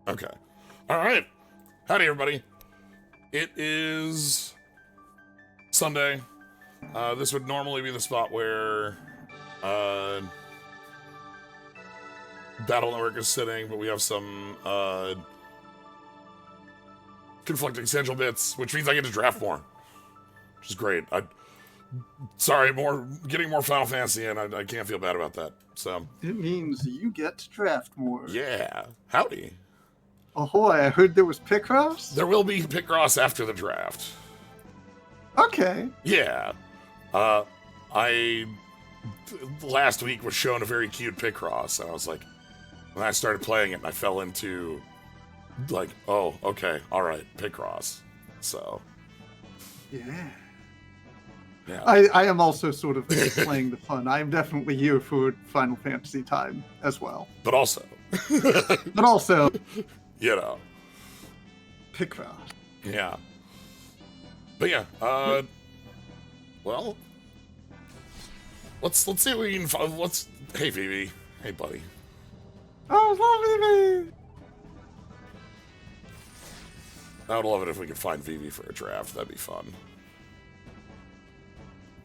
Okay. All right. Howdy, everybody. It is Sunday. This would normally be the spot where Battle Network is sitting, but we have some conflicting schedule bits, which means I get to draft more, which is great. Sorry, getting more Final Fantasy in. I can't feel bad about that. So it means you get to draft more. Yeah. Howdy. Ahoy, I heard there was Picross? There will be Picross after the draft. Okay. Yeah. I last week was shown a very cute Picross, and I was like, when I started playing it, and I fell into, like, oh, okay, all right, Picross. So. Yeah. Yeah. I am also sort of playing the fun. I am definitely here for Final Fantasy time as well. But also. You know. Picross. Yeah. But yeah, well, let's see what we can find. Hey, Vivi. Hey, buddy. Oh, Vivi! I would love it if we could find Vivi for a draft. That'd be fun.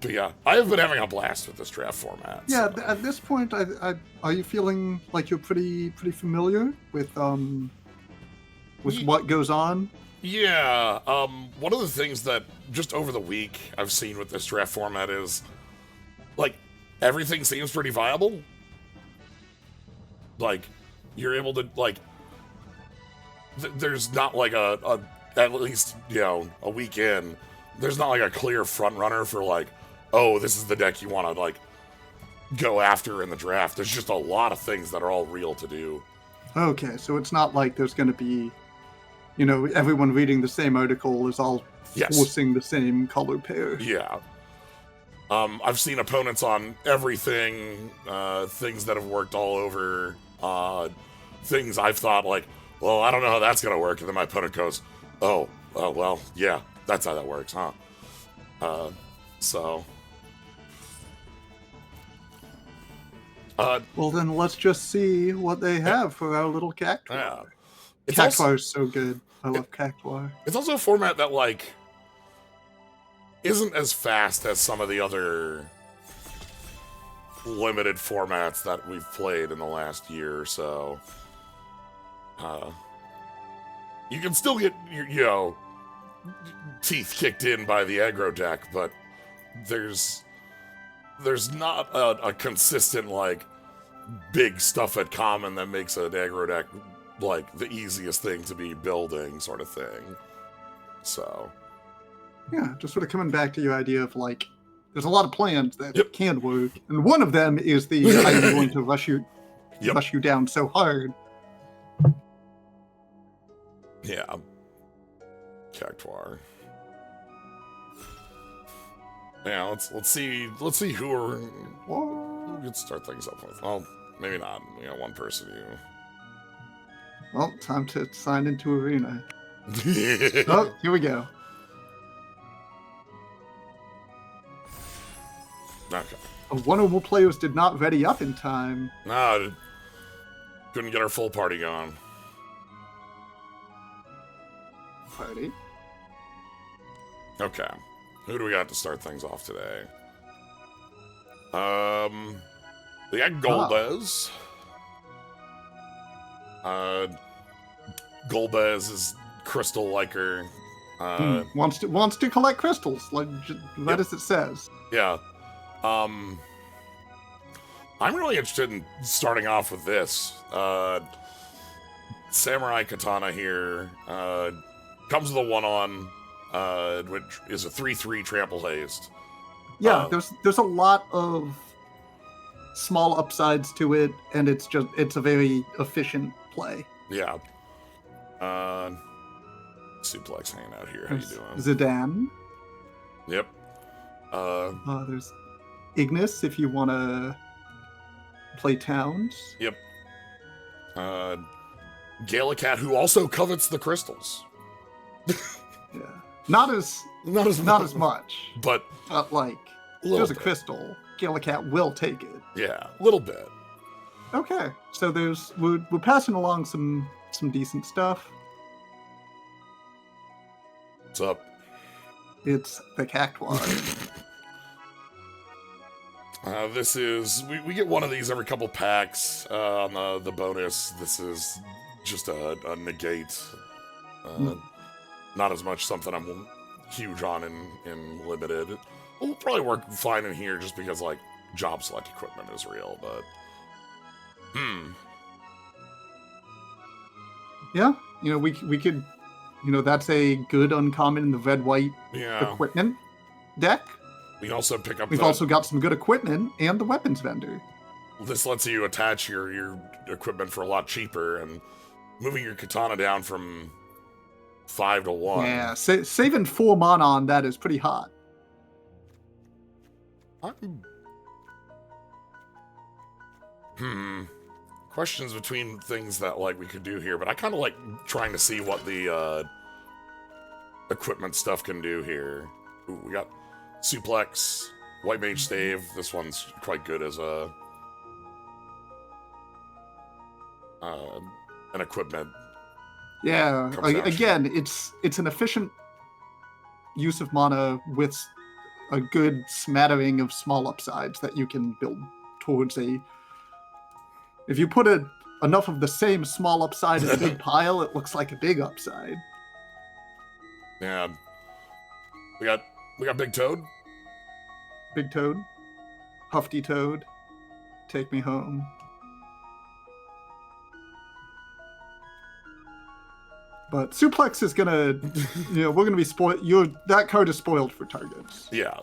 But yeah, I have been having a blast with this draft format. Yeah, so. At this point, are you feeling like you're pretty familiar with what goes on? Yeah, one of the things that just over the week I've seen with this draft format is, like, everything seems pretty viable. Like, you're able to, like, there's not like at least, you know, a week in, there's not like a clear front runner for like, oh, this is the deck you want to, like, go after in the draft. There's just a lot of things that are all real to do. Okay, so it's not like there's going to be, you know, everyone reading the same article is all forcing the same color pair. Yeah. I've seen opponents on everything, things that have worked all over, things I've thought like, well, I don't know how that's going to work. And then my opponent goes, oh, well, yeah, that's how that works, huh? So. Well, then let's just see what they have for our little Cactuar. Yeah. Cactuar is so good. I love Cactuar. It's also a format that, like, isn't as fast as some of the other limited formats that we've played in the last year or so. You can still get your, you know, teeth kicked in by the aggro deck, but there's not a consistent, like, big stuff at common that makes an aggro deck, like, the easiest thing to be building sort of thing. So. Yeah, just sort of coming back to your idea of, like, there's a lot of plans that can work, and one of them is the I'm going to rush you down so hard. Yeah. Cactuar. Yeah, let's see who we could start things up with. Well, maybe not. We got one person who. Well, time to sign into Arena. Oh, here we go. Okay. One or more players did not ready up in time. No, couldn't get our full party going. Party? Okay. Who do we got to start things off today? We got Golbez. Golbez is Crystal Liker. Wants to collect crystals, like right as it says. Yeah. I'm really interested in starting off with this. Samurai Katana here. Comes with a 1/1, which is a 3/3 trample haste. Yeah, there's a lot of small upsides to it, and it's a very efficient play. Yeah. Suplex hanging out here. How you doing? Zidane. Yep. There's Ignis if you want to play towns. Yep. Galacat, who also covets the crystals. Yeah. Not as much. But like, there's a crystal. Galacat will take it. Yeah, a little bit. Okay, so we're passing along some some decent stuff. What's up? It's the Cactuar. This is we get one of these every couple packs on the bonus. This is just a negate. Not as much something I'm huge on in limited. Will probably work fine in here just because like job select equipment is real, but Yeah, we could, that's a good uncommon in the red-white equipment deck. We can also pick up. We've also got some good equipment and the weapons vendor. This lets you attach your equipment for a lot cheaper, and moving your katana down from 5 to 1. Yeah, saving 4 mana on that is pretty hot. Questions between things that like we could do here, but I kind of like trying to see what the equipment stuff can do here. Ooh, we got suplex, white mage stave. This one's quite good as an equipment. Yeah, again, it's an efficient use of mana with a good smattering of small upsides that you can build towards a... If you put enough of the same small upside in a big pile, it looks like a big upside. Yeah. We got Big Toad. Big Toad. Hufty Toad. Take me home. But Suplex is gonna, we're gonna be spoiled. That card is spoiled for targets. Yeah.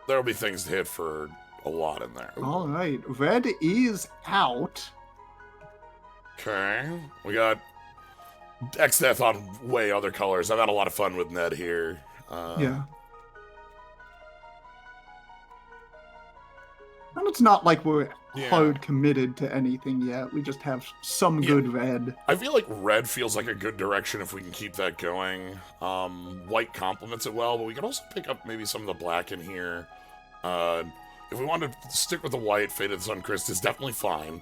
There'll be things to hit for a lot in there. All right, red is out. Okay, we got X-Death on way other colors. I've had a lot of fun with Ned here. Yeah. And it's not like we're hard committed to anything yet. We just have some good red. I feel like red feels like a good direction if we can keep that going. White complements it well, but we can also pick up maybe some of the black in here. If we want to stick with the white, Faded Suncrist is definitely fine.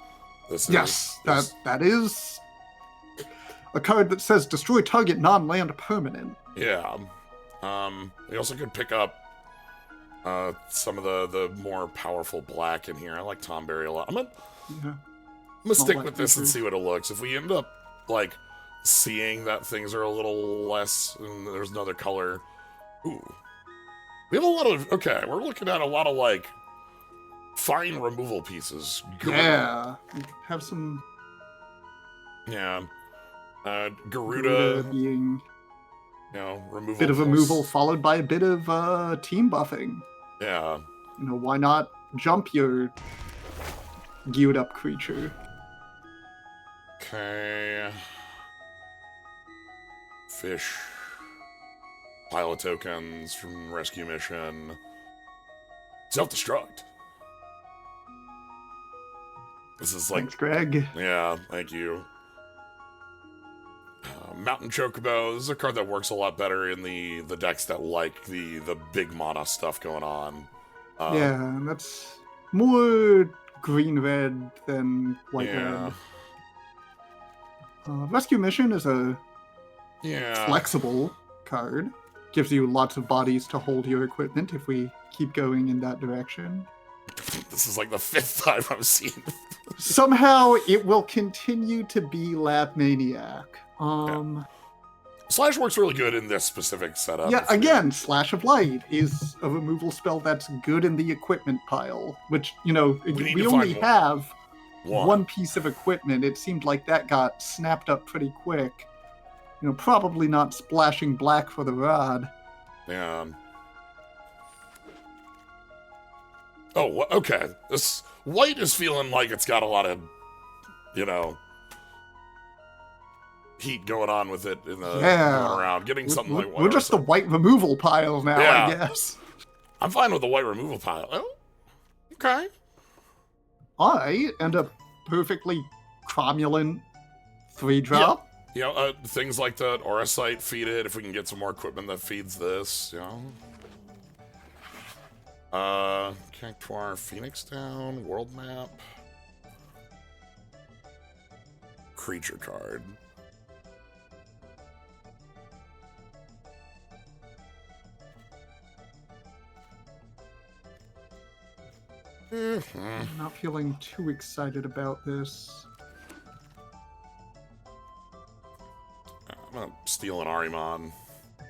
That is a card that says destroy target non-land permanent. Yeah. We also could pick up some of the more powerful black in here. I like Tomberry a lot. I'm gonna stick with this and see what it looks. If we end up like seeing that things are a little less and there's another color, ooh, we have a lot of we're looking at a lot of like fine removal pieces. Have some. Yeah, Garuda being removal. Bit of removal followed by a bit of team buffing. Yeah. Why not jump your geared up creature? Okay. Fish. Pile of tokens from rescue mission. Self-destruct. This is like... Thanks, Greg. Yeah, thank you. Mountain Chocobo. This is a card that works a lot better in the decks that like the big mana stuff going on. And that's more green-red than white-red. Rescue Mission is a flexible card. Gives you lots of bodies to hold your equipment if we keep going in that direction. This is like the 5th time I've seen it. Somehow it will continue to be Lab Maniac. Slash works really good in this specific setup. Yeah, again, Slash of Light is a removal spell that's good in the equipment pile, which, we only have one piece of equipment. It seemed like that got snapped up pretty quick. Probably not splashing black for the rod. Yeah. Oh, okay. This white is feeling like it's got a lot of, heat going on with it in the going around. Getting something like white. We're just the white removal pile now, I guess. I'm fine with the white removal pile. Oh, okay. I end up perfectly cromulent 3-drop. Things like the Aura Sight feed it. If we can get some more equipment that feeds this, Cactuar, Phoenix Down, World Map. Creature card. I'm not feeling too excited about this. I'm gonna steal an Arimon.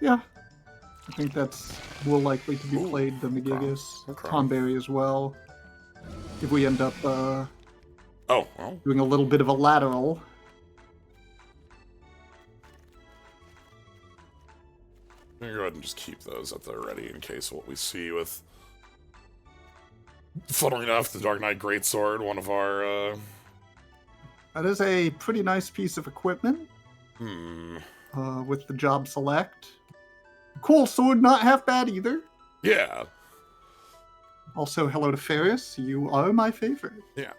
Yeah. I think that's more likely to be played than the Gigas. Okay. Tonberry as well. If we end up Oh, well. doing a little bit of a lateral. I'm gonna go ahead and just keep those at the ready in case what we see with... Funnily enough, the Dark Knight Greatsword, one of our, That is a pretty nice piece of equipment. With the job select. Cool sword, not half bad either. Yeah. Also, hello to Ferris. You are my favorite. Yeah.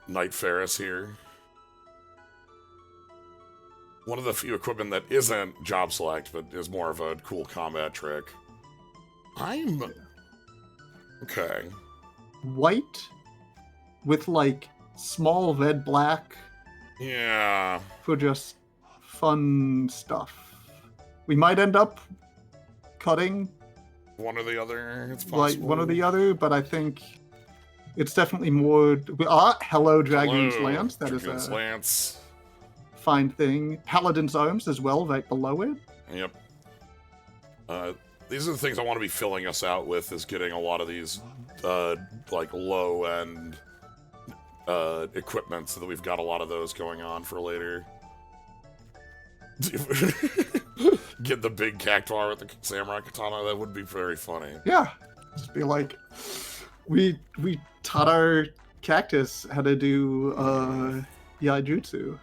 Knight Ferris here. One of the few equipment that isn't job select, but is more of a cool combat trick. Okay. White with, like, small red-black. Yeah. For just fun stuff. We might end up cutting one or the other. It's possible. Like one or the other, but I think it's definitely more. Hello, Dragoon's Lance. That Dragoon's is a Lance. Fine thing. Paladin's Arms as well, right below it. Yep. These are the things I want to be filling us out with, is getting a lot of these, like, low-end equipment so that we've got a lot of those going on for later. Get the big cactuar with the samurai katana. That would be very funny. Yeah, just be like, we taught our cactus how to do yaijutsu.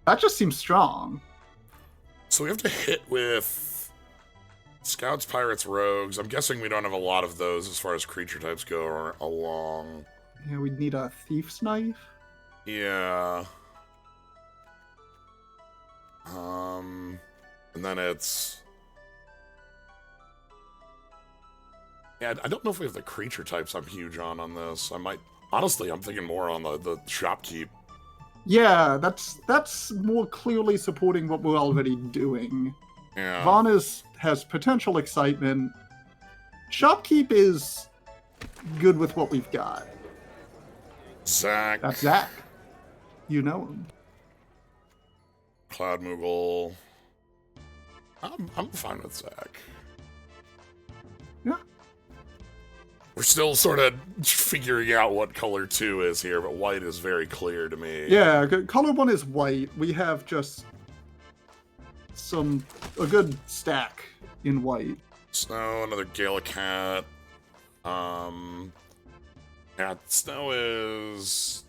That just seems strong. So we have to hit with scouts, pirates, rogues. I'm guessing we don't have a lot of those as far as creature types go along. Yeah, we'd need a thief's knife. Yeah. And then it's... Yeah, I don't know if we have the creature types I'm huge on this. I might... Honestly, I'm thinking more on the shopkeep. Yeah, that's more clearly supporting what we're already doing. Yeah. Vaughn has potential excitement. Shopkeep is good with what we've got. Zach. That's Zach. You know him. Cloud Moogle. I'm fine with Zach. Yeah. We're still sort of figuring out what color 2 is here, but white is very clear to me. Yeah, color 1 is white. We have just a good stack in white. Snow, another Galacat. Yeah, Snow is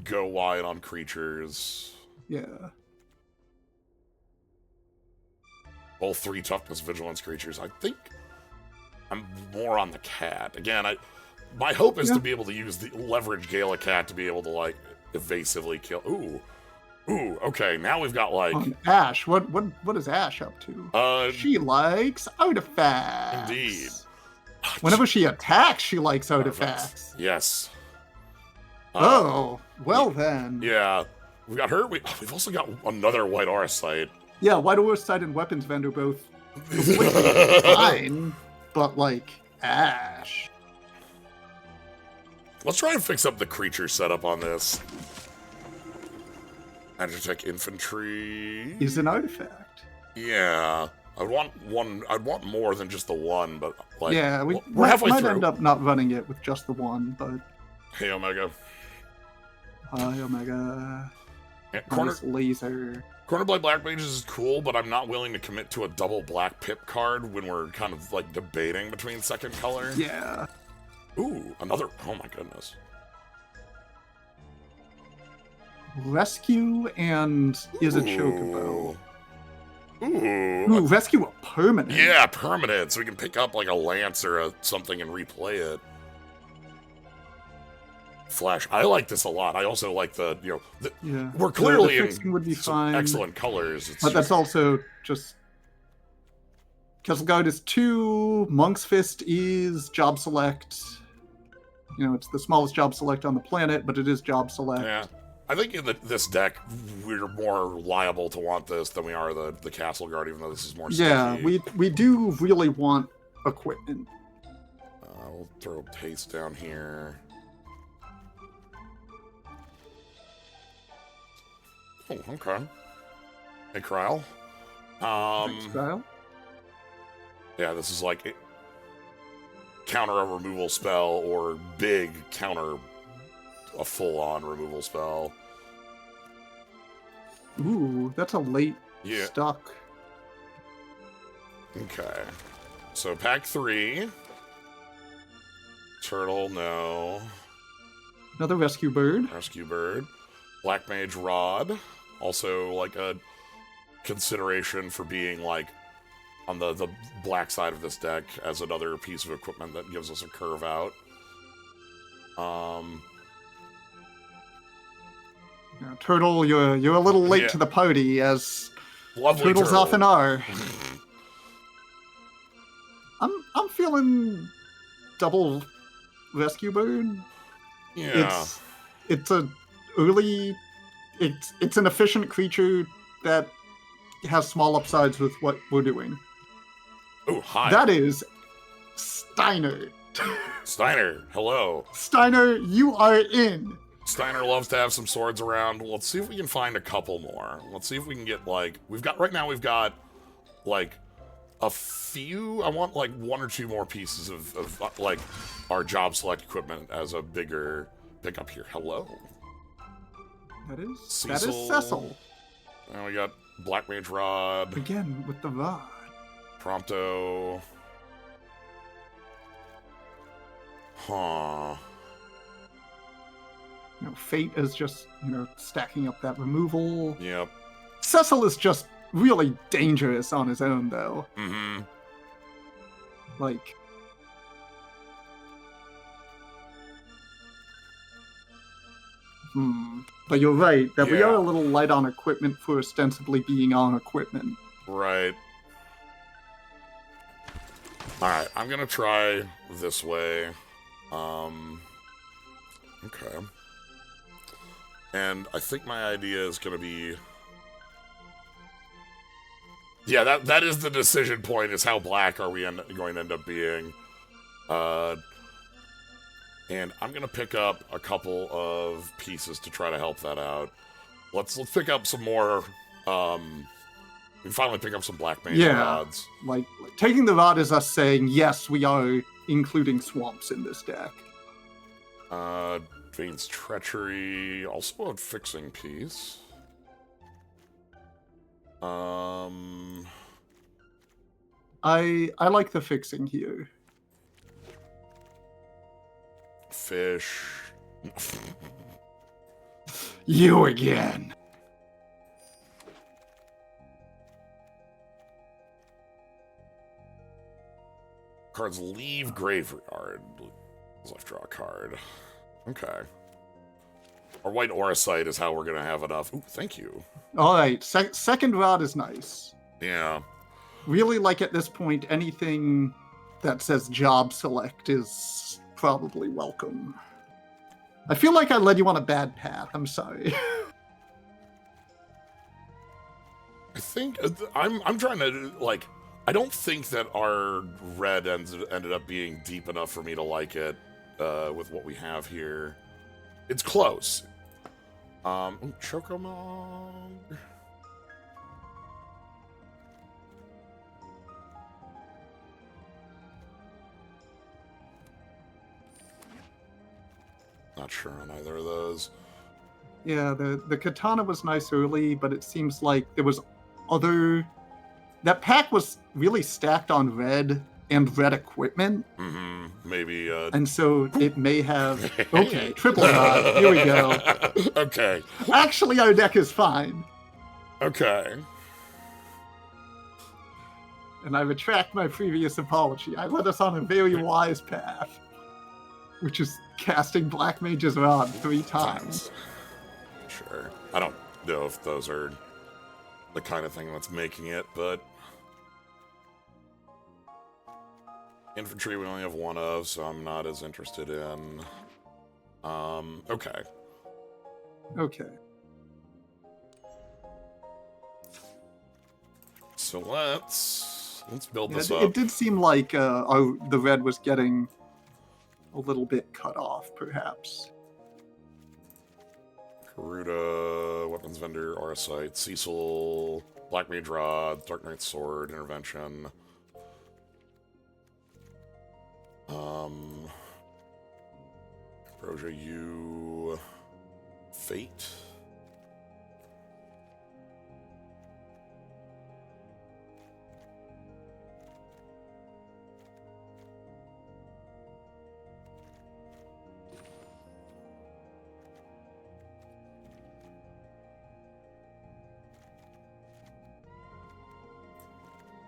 go wide on creatures. Yeah. All 3 toughness, vigilance creatures. I think I'm more on the cat. Again, my hope is to be able to use the leverage Galacat to be able to, like, evasively kill. Ooh, okay, now we've got, like... Ash, what is Ash up to? She likes artifacts. Indeed. Whenever she attacks, she likes artifacts. Yes. Well then. Yeah, we got her. We've also got another white Auracite. Yeah, white Auracite and weapons vendor both fine, but like Ash. Let's try and fix up the creature setup on this. Agitech infantry is an artifact. Yeah, I'd want more than just the one, but like, yeah, we're halfway might through. End up not running it with just the one, but. Hey, Omega. Hi, Omega. Yeah, nice laser. Corner Blade Black Mages is cool, but I'm not willing to commit to a double black pip card when we're kind of like debating between second color. Yeah. Ooh, another. Oh my goodness. Rescue and is a chocobo. Ooh, rescue a permanent. Yeah, permanent, so we can pick up like a lance or something and replay it. Flash. I like this a lot. I also like the, we're clearly in would be fine. Excellent colors. But that's also just... Castle Guard is 2, Monk's Fist is job select. It's the smallest job select on the planet, but it is job select. Yeah. I think in this deck, we're more liable to want this than we are the Castle Guard, even though this is more sticky. Yeah, we do really want equipment. We'll throw paste down here. Oh, okay. Hey, Kryle. Thanks, Kyle. Yeah, this is like counter a removal spell or big counter a full-on removal spell. Ooh, that's a late stuck. Okay. So pack 3. Turtle, no. Another rescue bird. Rescue bird. Black Mage Rod. Also, like, a consideration for being, like, on the black side of this deck as another piece of equipment that gives us a curve out. Now, Turtle, you're a little late to the party, as Lovely turtles turtle. often are. I'm feeling double rescue bird. Yeah. It's an efficient creature that has small upsides with what we're doing. Oh, hi. That is Steiner. Steiner, hello. Steiner, you are in. Steiner loves to have some swords around. Let's see if we can find a couple more. Let's see if we can get, like, right now we've got, like, a few. I want, like, 1 or 2 more pieces of like, our job select equipment as a bigger pickup here. Hello. That is Cecil. Cecil. And we got Black Mage Rod. Again, with the rod. Prompto. Huh. Fate is just, stacking up that removal. Yep. Cecil is just really dangerous on his own, though. Mm-hmm. Like... But you're right, that we are a little light on equipment for ostensibly being on equipment. Right. Alright, I'm gonna try this way. Okay. And I think my idea is gonna be... Yeah, that is the decision point, is how black are we going to end up being. And I'm gonna pick up a couple of pieces to try to help that out. Let's pick up some more, we finally pick up some Black Mage rods. Like, taking the rod is us saying, yes, we are including swamps in this deck. Vane's Treachery, also a fixing piece. I like the fixing here. Fish. You again. Cards leave graveyard. Let's draw a card. Okay. Our white Auracite is how we're going to have enough. Ooh, thank you. All right. Second rod is nice. Yeah. Really, like, at this point, anything that says job select is probably welcome. I feel like I led you on a bad path. I'm sorry. I think I'm trying to, like, I don't think that our red ended up being deep enough for me to like it with what we have here. It's close. Chocomog. Not sure on either of those. Yeah, the katana was nice early, but it seems like there was other... That pack was really stacked on red and red equipment. Mm-hmm. Maybe, And so it may have... Okay, triple rod. Here we go. Okay. Actually, our deck is fine. Okay. And I retract my previous apology. I led us on a very wise path, which is casting Black Mage's Rod 3 times. Sure. I don't know if those are the kind of thing that's making it, but... Infantry we only have 1 of, so I'm not as interested in. Okay. Okay. So let's build this It up. did seem like the red was getting a little bit cut off, perhaps. Garuda, Weapons Vendor, Aurosite, Cecil, Black Mage Rod, Dark Knight Sword, Intervention. Broja, you... Fate?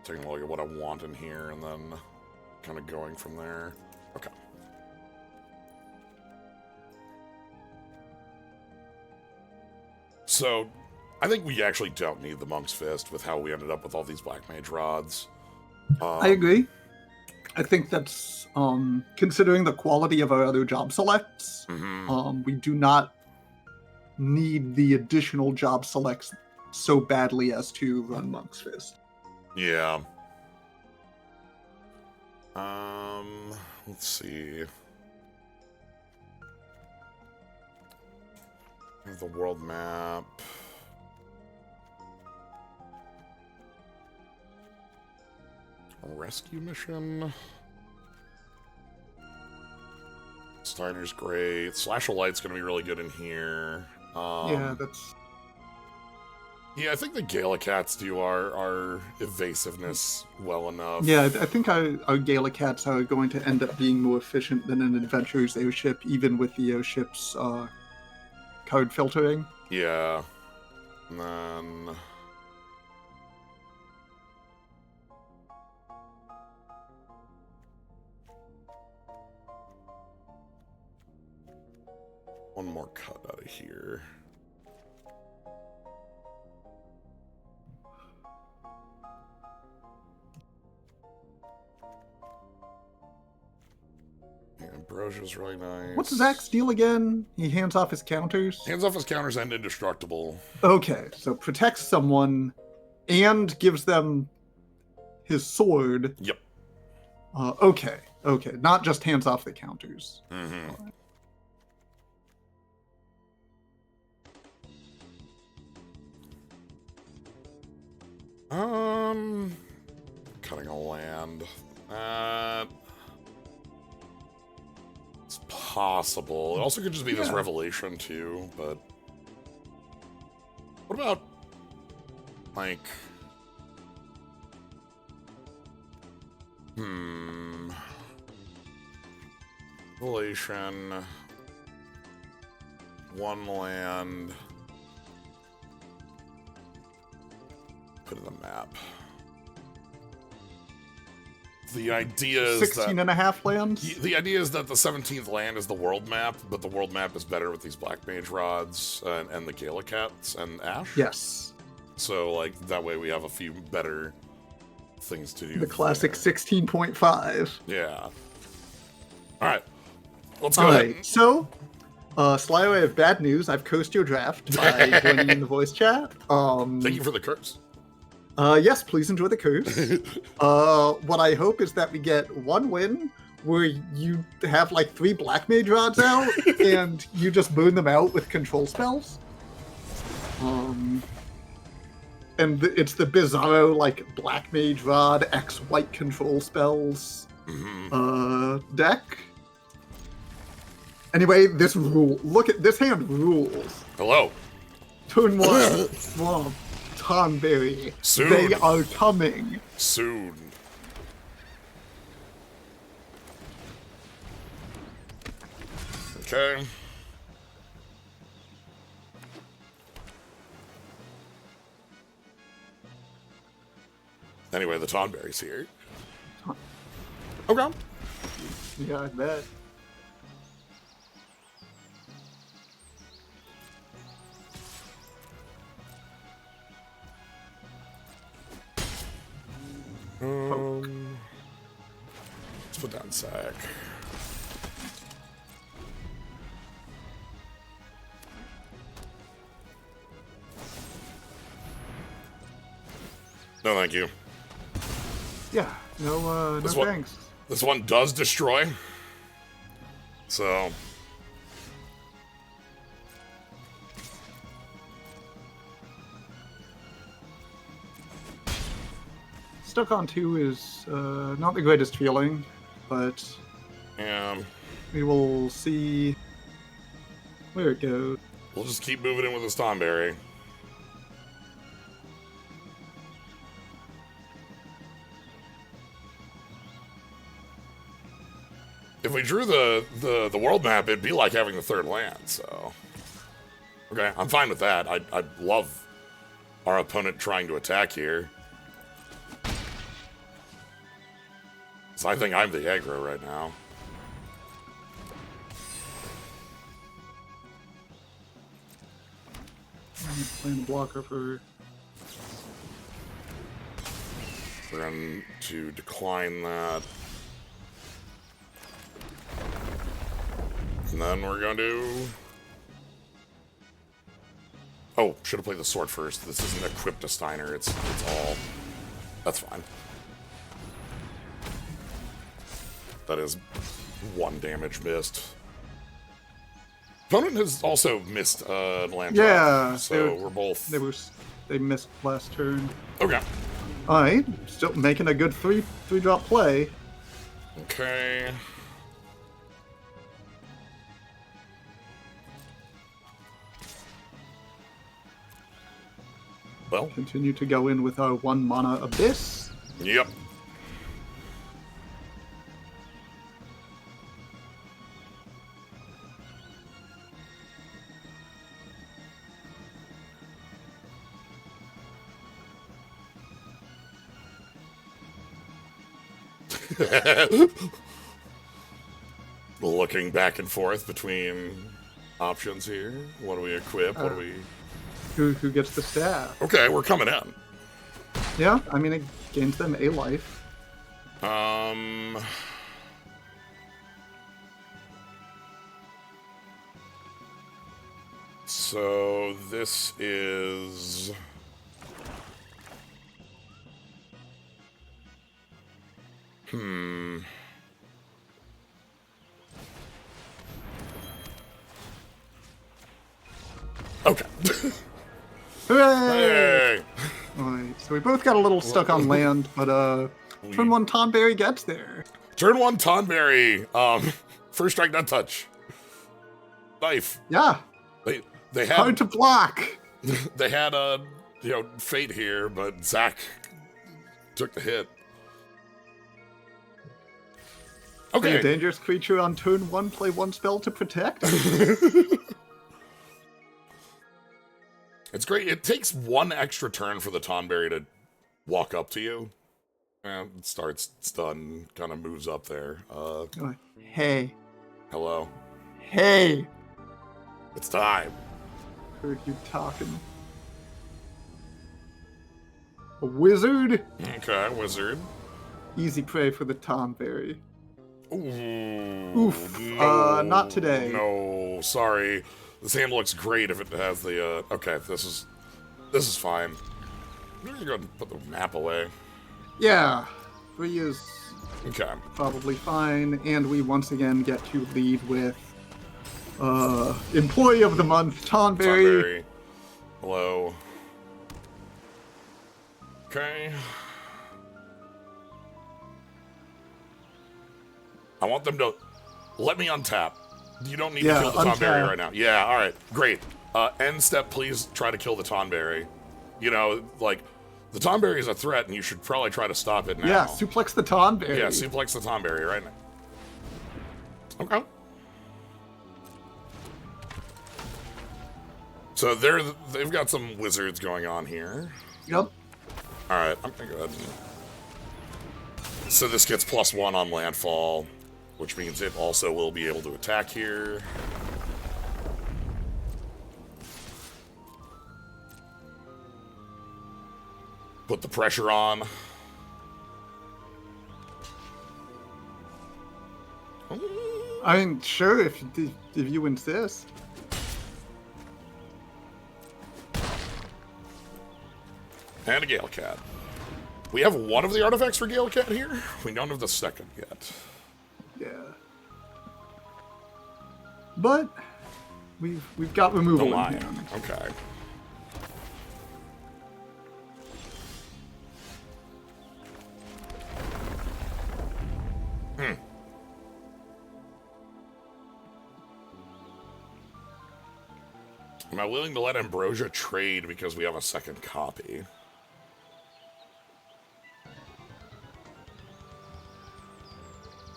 Taking a look at what I want in here and then kind of going from there. Okay. So, I think we actually don't need the Monk's Fist with how we ended up with all these Black Mage Rods. I agree. I think that's, considering the quality of our other job selects, we do not need the additional job selects so badly as to run Monk's Fist. Yeah. Let's see. Here's the world map. A rescue mission. Steiner's great. Slash of Light's gonna be really good in here. Yeah, that's... Yeah, I think the Galacats do our evasiveness well enough. Yeah, I think our Galacats are going to end up being more efficient than an Adventurer's airship, even with the airship's card filtering. Yeah. And then... one more cut out of here. Yeah, Ambrosio's really nice. What's Zach's deal again? He hands off his counters? Hands off his counters and indestructible. Okay, so protects someone and gives them his sword. Yep. Okay. Not just hands off the counters. Mm-hmm. Cutting a land. It's possible. It also could just be this revelation too, but what about like revelation, one land, put in the map. The idea is 16 and a half lands? The idea is that the 17th land is the world map, but the world map is better with these Black Mage Rods and the Galacats and Ash. Yes. So, like, that way we have a few better things to do. The classic 16.5. Yeah. Alright. Let's go ahead. So, Sly, I have bad news. I've cursed your draft by joining in the voice chat. Thank you for the curse. Yes, please enjoy the curse. What I hope is that we get one win where you have like 3 Black Mage Rods out and you just burn them out with control spells. And it's the Bizarro like Black Mage Rod X white control spells deck. Anyway, this look at this hand rules. Hello. Turn 1. Swamp. Tonberry. Soon. They are coming. Soon. Okay. Anyway, the Tonberry's here. Okay. Yeah, I bet. Let's put down sack. No, thank you. Yeah, no thanks. This one does destroy. So... Stuck on 2 is not the greatest feeling, but we will see where it goes. We'll just keep moving in with this Tonberry. If we drew the world map, it'd be like having the third land, so... Okay, I'm fine with that. I love our opponent trying to attack here. So I think I'm the aggro right now. I'm playing the blocker for... We're going to decline that. And then we're going to... Oh, should have played the sword first. This isn't equipped to Steiner. It's all... That's fine. That is 1 damage missed. Opponent has also missed land drop, so we're both... They missed last turn. Okay. Alright, still making a good 3-drop play. Okay. Well. Continue to go in with our 1 mana Abyss. Yep. Looking back and forth between options here. What do we equip? What do we... Who gets the staff? Okay, we're coming in. Yeah, I mean, it gains them a life. So this is... Okay. Hooray! Hey! Alright, so we both got a little stuck on land, but turn 1 Tonberry gets there. Turn 1 Tonberry. First strike, not touch. Knife. Yeah. They had hard to block. They had a fate here, but Zach took the hit. Okay. A dangerous creature on turn 1, play 1 spell to protect. It's great. It takes 1 extra turn for the Tonberry to walk up to you. It starts, it's done, kind of moves up there. Hey. Hello. Hey. It's time. Heard you talking. A wizard? Okay, wizard. Easy prey for the Tonberry. Ooh. Oof. No, not today. No, sorry. This hand looks great if it has the, okay, this is fine. I'm gonna go and put the map away. Yeah. 3 is okay. Probably fine, and we once again get to lead with Employee of the Month, Tonberry. Hello. Okay. I want them to let me untap. You don't need to kill the Tonberry right now. Yeah, alright, great. End step, please try to kill the Tonberry. The Tonberry is a threat, and you should probably try to stop it now. Yeah, suplex the Tonberry. Yeah, suplex the Tonberry right now. Okay. So they've got some wizards going on here. Yep. Alright, I'm gonna go ahead and... So this gets +1 on landfall, which means it also will be able to attack here. Put the pressure on. I mean, sure, if you insist. And a Gale Cat. We have one of the artifacts for Gale Cat here. We don't have the second yet. Yeah. But we've got removal in hand. Okay. Am I willing to let Ambrosia trade because we have a second copy?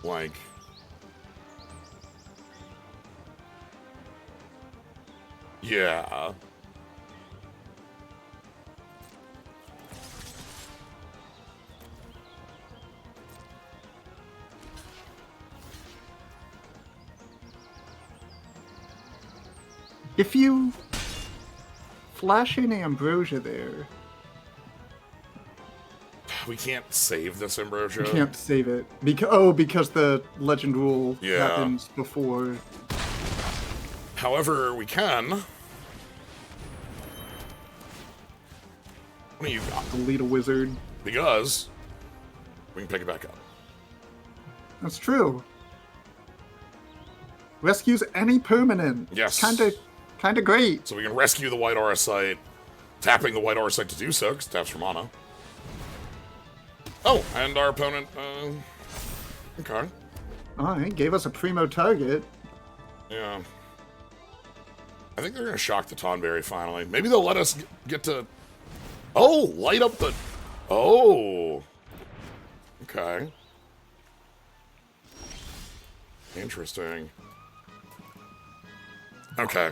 Like... yeah. If you flash in Ambrosia there... We can't save this Ambrosia. We can't save it. Because the legend rule happens before. However, we can... What do you got? Delete a wizard. Because we can pick it back up. That's true. Rescues any permanent. Yes. Kinda great. So we can rescue the White Aura Site, tapping the White Aura Site to do so, because it taps for mana. Oh, and our opponent, okay. Alright, gave us a primo target. Yeah. I think they're going to shock the Tonberry finally. Maybe they'll let us get to... Oh, light up the... Oh. Okay. Interesting. Okay.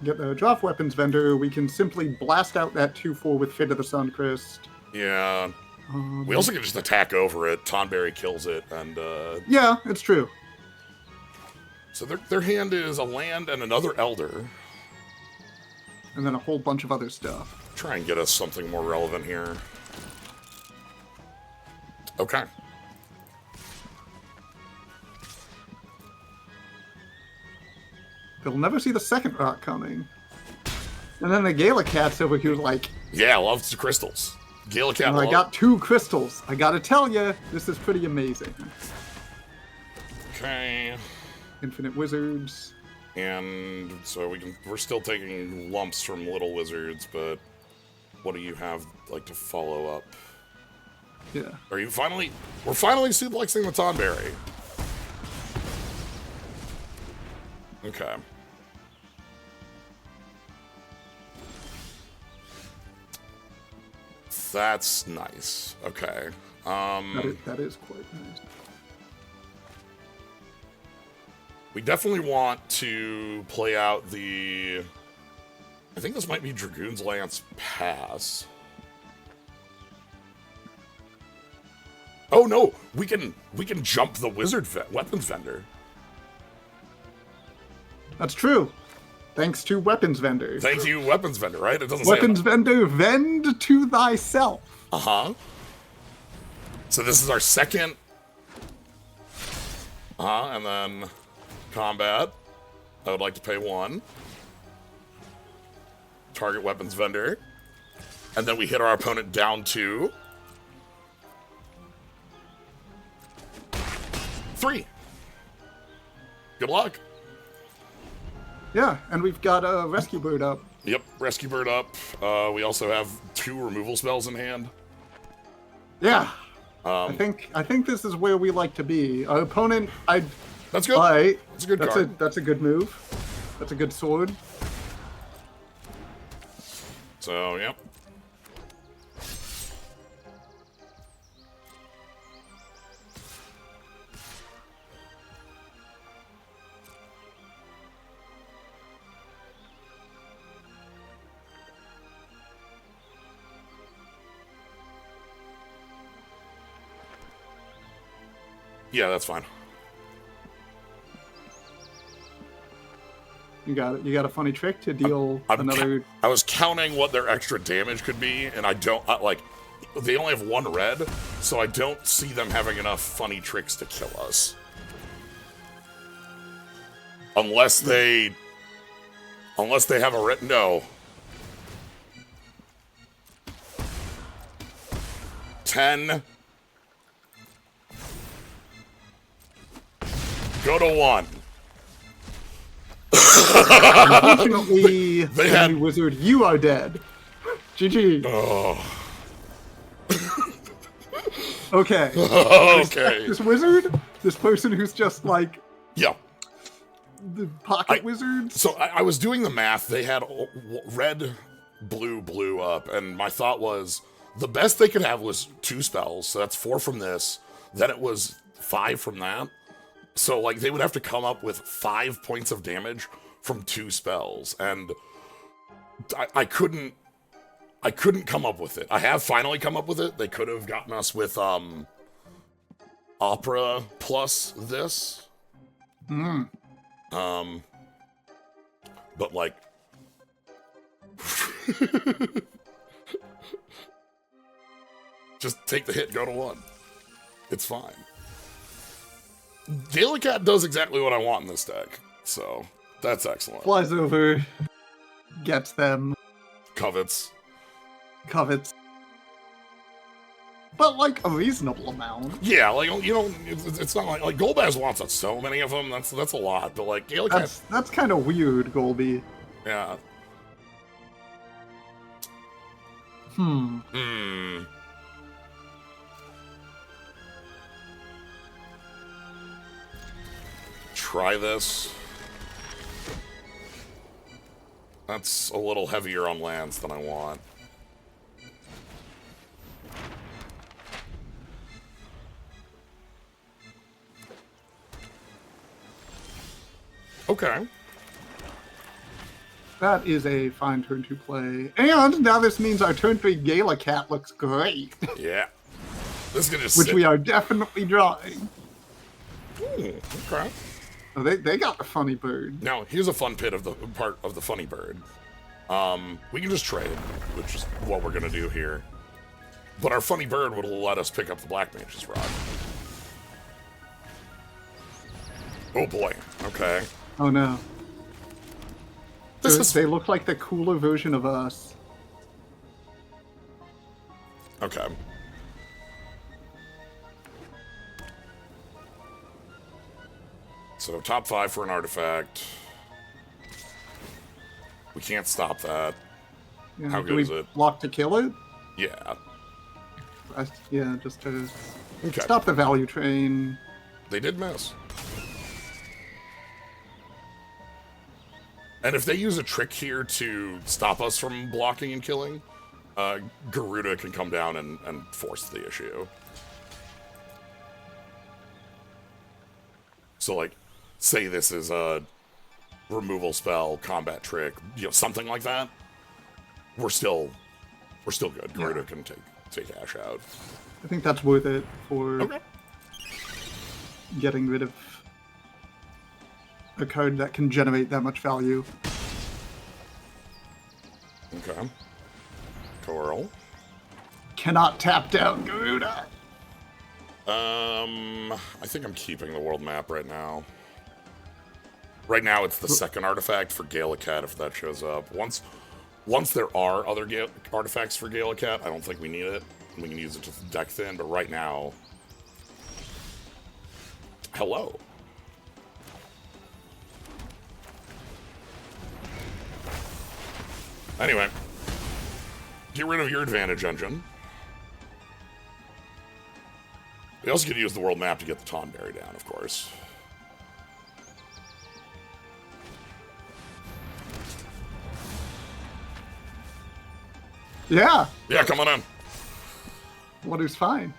Get the drop weapons vendor, we can simply blast out that 2/4 with Fate of the Suncrist. Yeah. We also can just attack over it. Tonberry kills it, and yeah, it's true. So their hand is a land and another Elder. And then a whole bunch of other stuff. Try and get us something more relevant here. Okay. They'll never see the second rock coming. And then the Galacat's over here like... Yeah, loves the crystals. Galacat. I got 2 crystals. I gotta tell you, this is pretty amazing. Okay. Infinite wizards. And so we're still taking lumps from little wizards, but what do you have like to follow up? Yeah. We're finally suplexing the Tonberry. Okay. That's nice. Okay. That is quite nice. We definitely want to play out the... I think this might be Dragoon's Lance Pass. Oh no! We can jump the wizard weapons vendor. That's true. Thanks to weapons vendor. Thank you, weapons vendor, right? It doesn't weapons say vendor, vend to thyself. Uh-huh. So this is our second. And then combat. I would like to pay 1. Target weapons vendor. And then we hit our opponent down 2. 3. Good luck. Yeah, and we've got a Rescue Bird up. Yep, Rescue Bird up. We also have 2 removal spells in hand. Yeah. I think this is where we like to be. Our opponent, That's good. That's a good card. That's a good move. That's a good sword. So, yep. Yeah, that's fine. You got it. You got a funny trick to deal another... I was counting what their extra damage could be, and I don't... they only have 1 red, so I don't see them having enough funny tricks to kill us. Unless they have a written no. 10. Go to 1. Unfortunately, they Enemy had Wizard, you are dead. GG. Oh. Okay. Okay. This wizard, this person who's just like Yeah. the pocket wizards. So I was doing the math. They had red, blue up, and my thought was the best they could have was 2 spells. So that's 4 from this. Then it was 5 from that. So like they would have to come up with 5 points of damage from 2 spells, and I couldn't come up with it. I have finally come up with it. They could have gotten us with Opera plus this. But like just take the hit, go to 1. It's fine. Galacat does exactly what I want in this deck, so that's excellent. Flies over, gets them. Covets. But like a reasonable amount. Yeah, like, you know, it's not like Golbaz wants so many of them. That's a lot, but like Galacat. That's kind of weird, Golby. Yeah. Try this. That's a little heavier on lands than I want. Okay. That is a fine turn to play. And now this means our turn 3 Galacat looks great. Yeah. This is gonna just Which we are definitely drawing. Okay. Oh, they got the funny bird. Now, here's a fun part of the funny bird. We can just trade, which is what we're gonna do here. But our funny bird would let us pick up the Black Mage's Rod. Oh boy. Okay. Oh no. They look like the cooler version of us. Okay. So top 5 for an artifact. We can't stop that. Yeah, How good is it? Block to kill it? Yeah. Yeah, just to Okay. stop the value train. They did miss. And if they use a trick here to stop us from blocking and killing, Garuda can come down and force the issue. So, like, say this is a removal spell, combat trick, you know, something like that. We're still good. Garuda can take Ash out. I think that's worth it for Okay. getting rid of a card that can generate that much value. Okay. Coral. Cannot tap down Garuda. I think I'm keeping the world map right now. Right now, it's the second artifact for Galacat if that shows up. Once there are other artifacts for Galacat, I don't think we need it. We can use it to deck thin, but right now... Hello. Anyway. Get rid of your advantage engine. We also could use the world map to get the Tonberry down, of course. Yeah. Yeah, come on in. What is fine?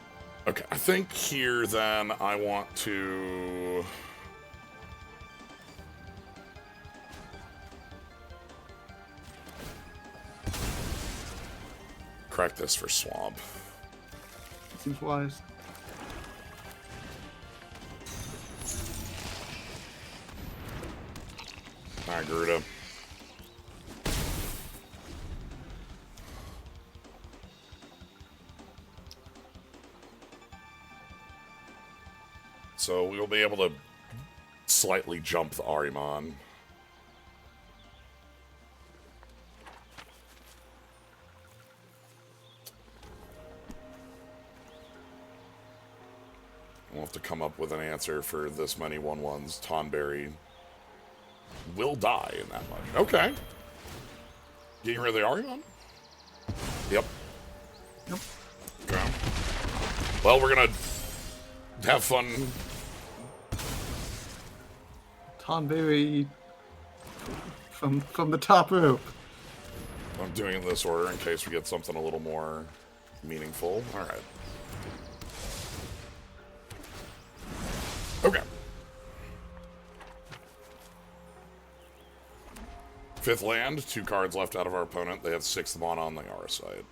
Okay, I think here then I want to... crack this for Swamp. Seems wise. Alright, Garuda. So we'll be able to slightly jump the Ahriman. We'll have to come up with an answer for this many 1/1s. Tonberry will die in that much. Okay. Getting rid of the Ahriman? Yep. Yep. Okay. Well, we're gonna have fun. Tonberry from the top rope. I'm doing it in this order in case we get something a little more meaningful. All right. Okay. 5th land, 2 cards left out of our opponent. They have 6th mana on the R side.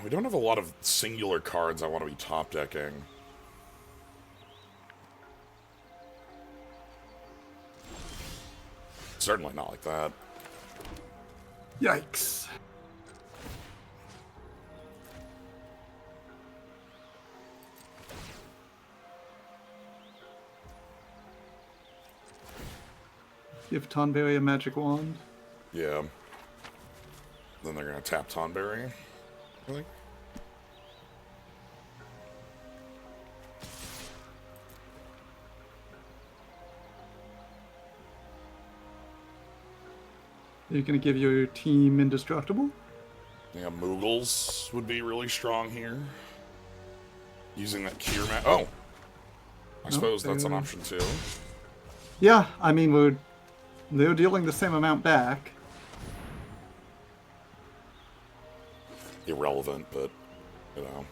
We don't have a lot of singular cards I want to be top decking. Certainly not like that. Yikes. Give Tonberry a magic wand. Yeah. Then they're going to tap Tonberry, I think. Are you going to give your team indestructible? Yeah, Moogles would be really strong here. Using that Cure Mat. Oh! I suppose that's an option too. Yeah, I mean, they're dealing the same amount back. Irrelevant, but, you know.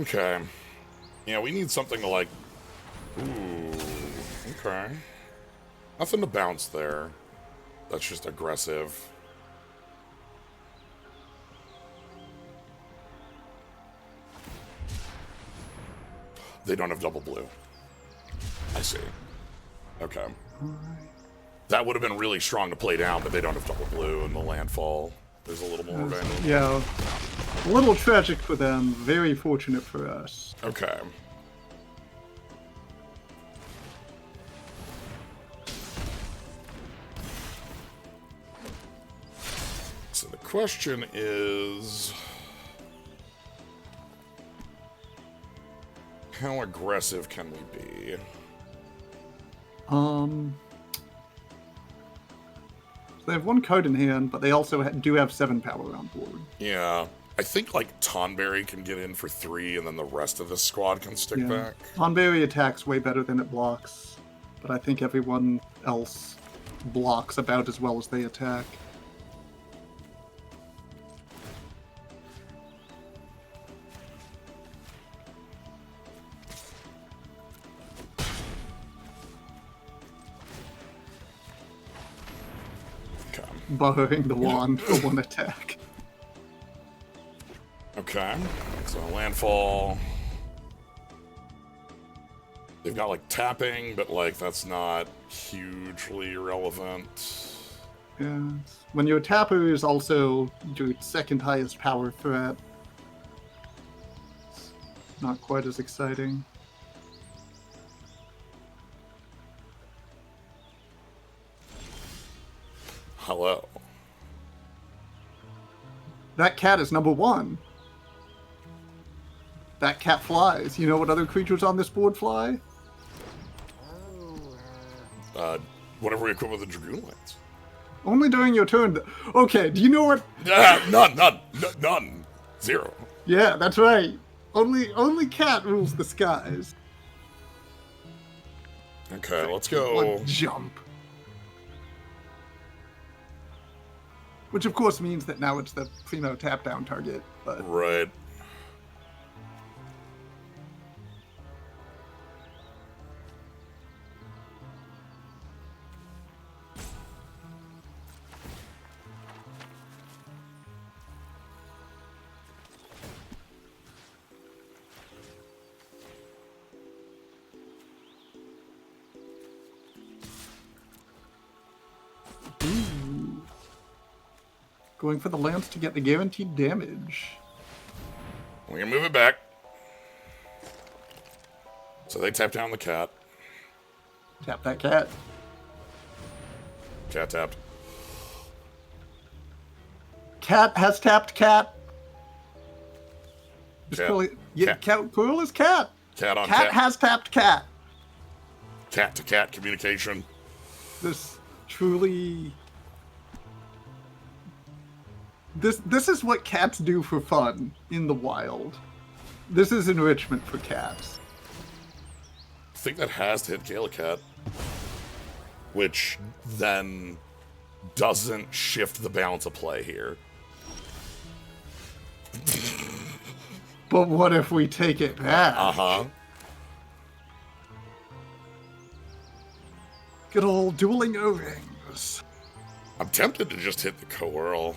Okay. Yeah, we need something to like... Ooh, okay. Nothing to bounce there. That's just aggressive. They don't have double blue. I see. Okay. That would have been really strong to play down, but they don't have double blue in the landfall. There's a little more random. Yeah. A little tragic for them. Very fortunate for us. Okay. So the question is... how aggressive can we be? They have 1 card in hand, but they also do have 7 power on board. Yeah. I think, like, Tonberry can get in for 3, and then the rest of the squad can stick back. Tonberry attacks way better than it blocks, but I think everyone else blocks about as well as they attack. Borrowing the wand for 1 attack. Okay, so landfall. They've got like tapping, but like that's not hugely relevant. Yeah, when your tapper is also your 2nd highest power threat, it's not quite as exciting. Hello. That cat is number 1. That cat flies. You know what other creatures on this board fly? Whatever we equip with the Dragoon Lance. Only during your turn. Okay, do you know what? None. 0. Yeah, that's right. Only cat rules the skies. Okay, let's go. One jump. Which of course means that now it's the primo tap down target. But right. Going for the lance to get the guaranteed damage. We're gonna move it back. So they tap down the cat. Tap that cat. Cat tapped. Cat has tapped cat. Cat. Cool is cat. Cat on cat. Cat has tapped cat. Cat to cat communication. This truly... This is what cats do for fun in the wild. This is enrichment for cats. I think that has to hit Galacat. Which then doesn't shift the balance of play here. But what if we take it back? Uh-huh. Good old dueling O-rings. I'm tempted to just hit the Coeurl.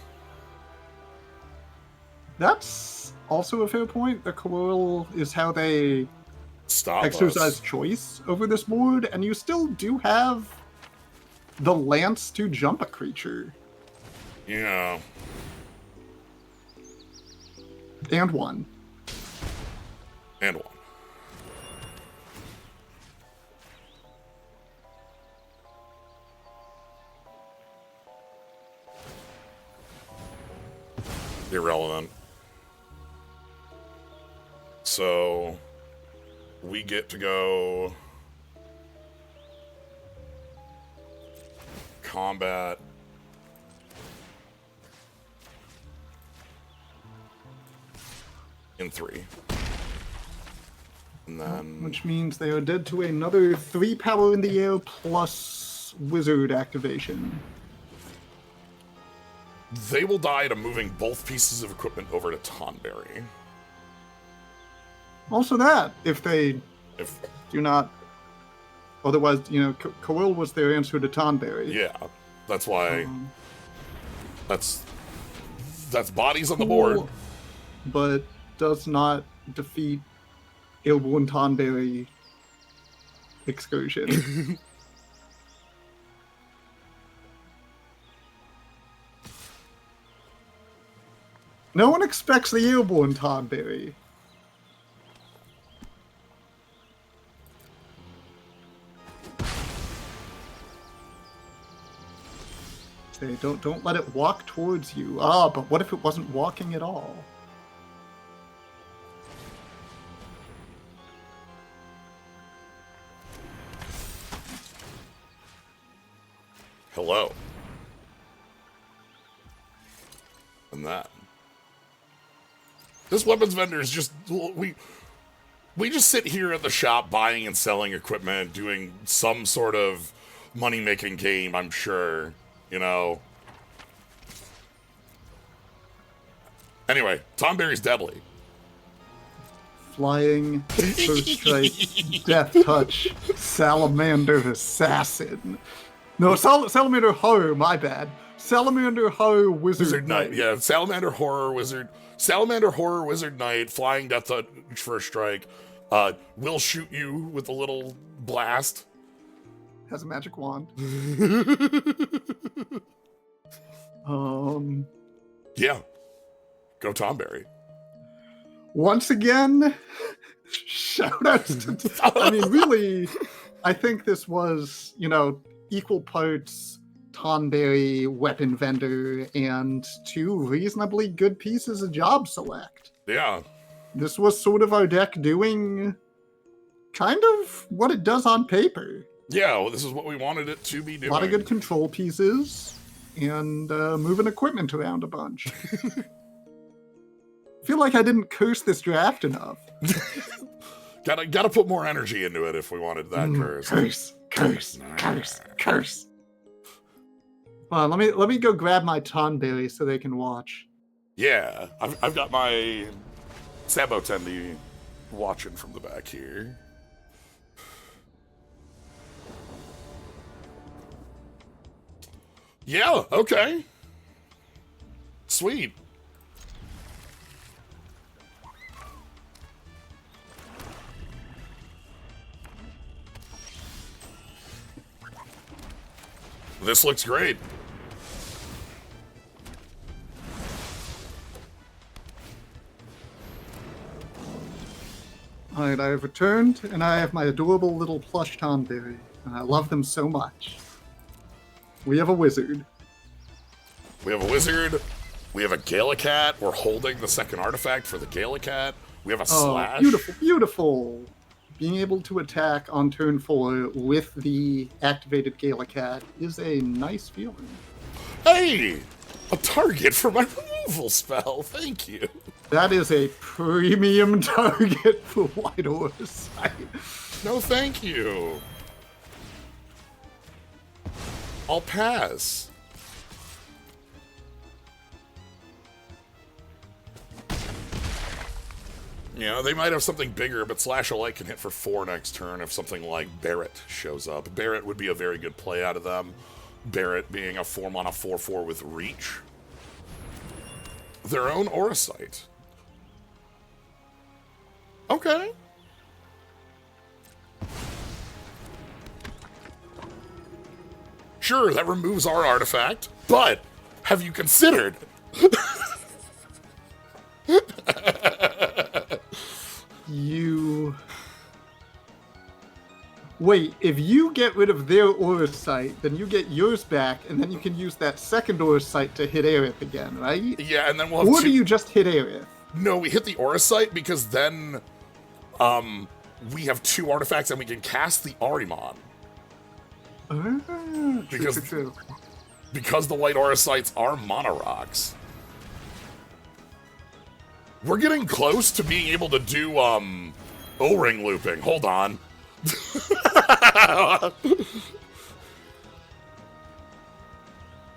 That's also a fair point. The Coeurl is how they exercise choice over this board, and you still do have the lance to jump a creature. Yeah. And one. And one. Irrelevant. So we get to go combat in 3. And then... Which means they are dead to another 3 power in the air plus wizard activation. They will die to moving both pieces of equipment over to Tonberry. Also that, if they do not... Otherwise, Coeurl was their answer to Tonberry. Yeah, that's why... That's bodies on the board. But does not defeat Airborne Tonberry excursion. No one expects the Airborne Tonberry. Say, don't let it walk towards you. Ah, but what if it wasn't walking at all? Hello. And that. This weapons vendor is just... We just sit here at the shop buying and selling equipment, doing some sort of money-making game, I'm sure. Anyway, Tonberry's deadly. Flying, First Strike, Death Touch, Salamander Assassin. No, Salamander Horror, my bad. Salamander Horror Wizard Knight. Yeah, Salamander Horror Wizard Knight, Flying Death Touch First Strike, will shoot you with a little blast. Has a magic wand. Yeah. Go Tonberry. Once again, shoutouts to... I mean, really, I think this was, equal parts Tonberry, weapon vendor, and 2 reasonably good pieces of job select. Yeah. This was sort of our deck doing kind of what it does on paper. Yeah, well, this is what we wanted it to be doing. A lot of good control pieces, and moving equipment around a bunch. I feel like I didn't curse this draft enough. Gotta put more energy into it if we wanted that curse. Curse. Well, let me go grab my Tonberry so they can watch. Yeah, I've got my Sabotendi watching from the back here. Yeah, okay. Sweet. This looks great. Alright, I have returned, and I have my adorable little plush Tonberry, and I love them so much. We have a wizard. We have a wizard. We have a Galacat. We're holding the second artifact for the Galacat. We have a slash. Beautiful, beautiful. Being able to attack on turn 4 with the activated Galacat is a nice feeling. Hey! A target for my removal spell. Thank you. That is a premium target for White Oversight. No, thank you. I'll pass. You know, they might have something bigger, but Slash of Light can hit for 4 next turn if something like Barret shows up. Barret would be a very good play out of them. Barret being a 4-mana 4/4 with Reach. Their own Auracite. Okay. Sure, that removes our artifact, but have you considered... Wait, if you get rid of their Auracite, then you get yours back, and then you can use that second Auracite to hit Aerith again, right? Yeah, and then we'll have Or do you just hit Aerith? No, we hit the Auracite because then we have 2 artifacts and we can cast the Ahriman. Because the white Auracites are Mana Rocks. We're getting close to being able to do O-ring looping. Hold on.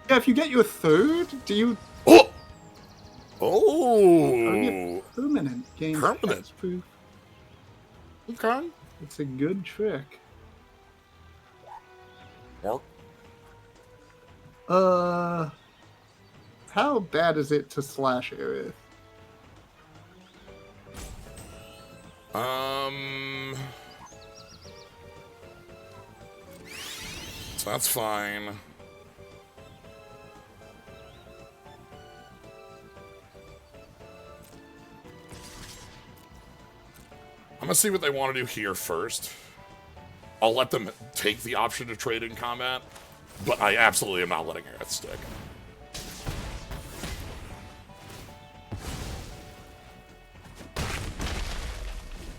Yeah, if you get your third, do you... Oh! Permanent game. Permanent. Proof. Okay. It's a good trick. Well. How bad is it to slash Aerith? So that's fine. I'm gonna see what they want to do here first. I'll let them take the option to trade in combat, but I absolutely am not letting Aerith stick.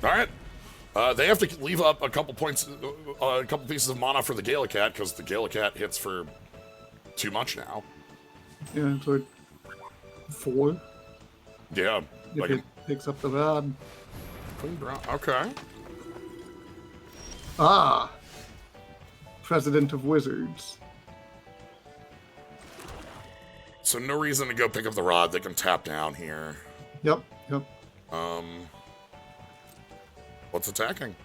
Alright. They have to leave up a couple points, a couple pieces of mana for the Galacat, because the Galacat hits for too much now. Yeah, it's like 4. Yeah. If Like it picks up the rod. Okay. Ah! President of Wizards. So no reason to go pick up the rod. They can tap down here. Yep. What's attacking?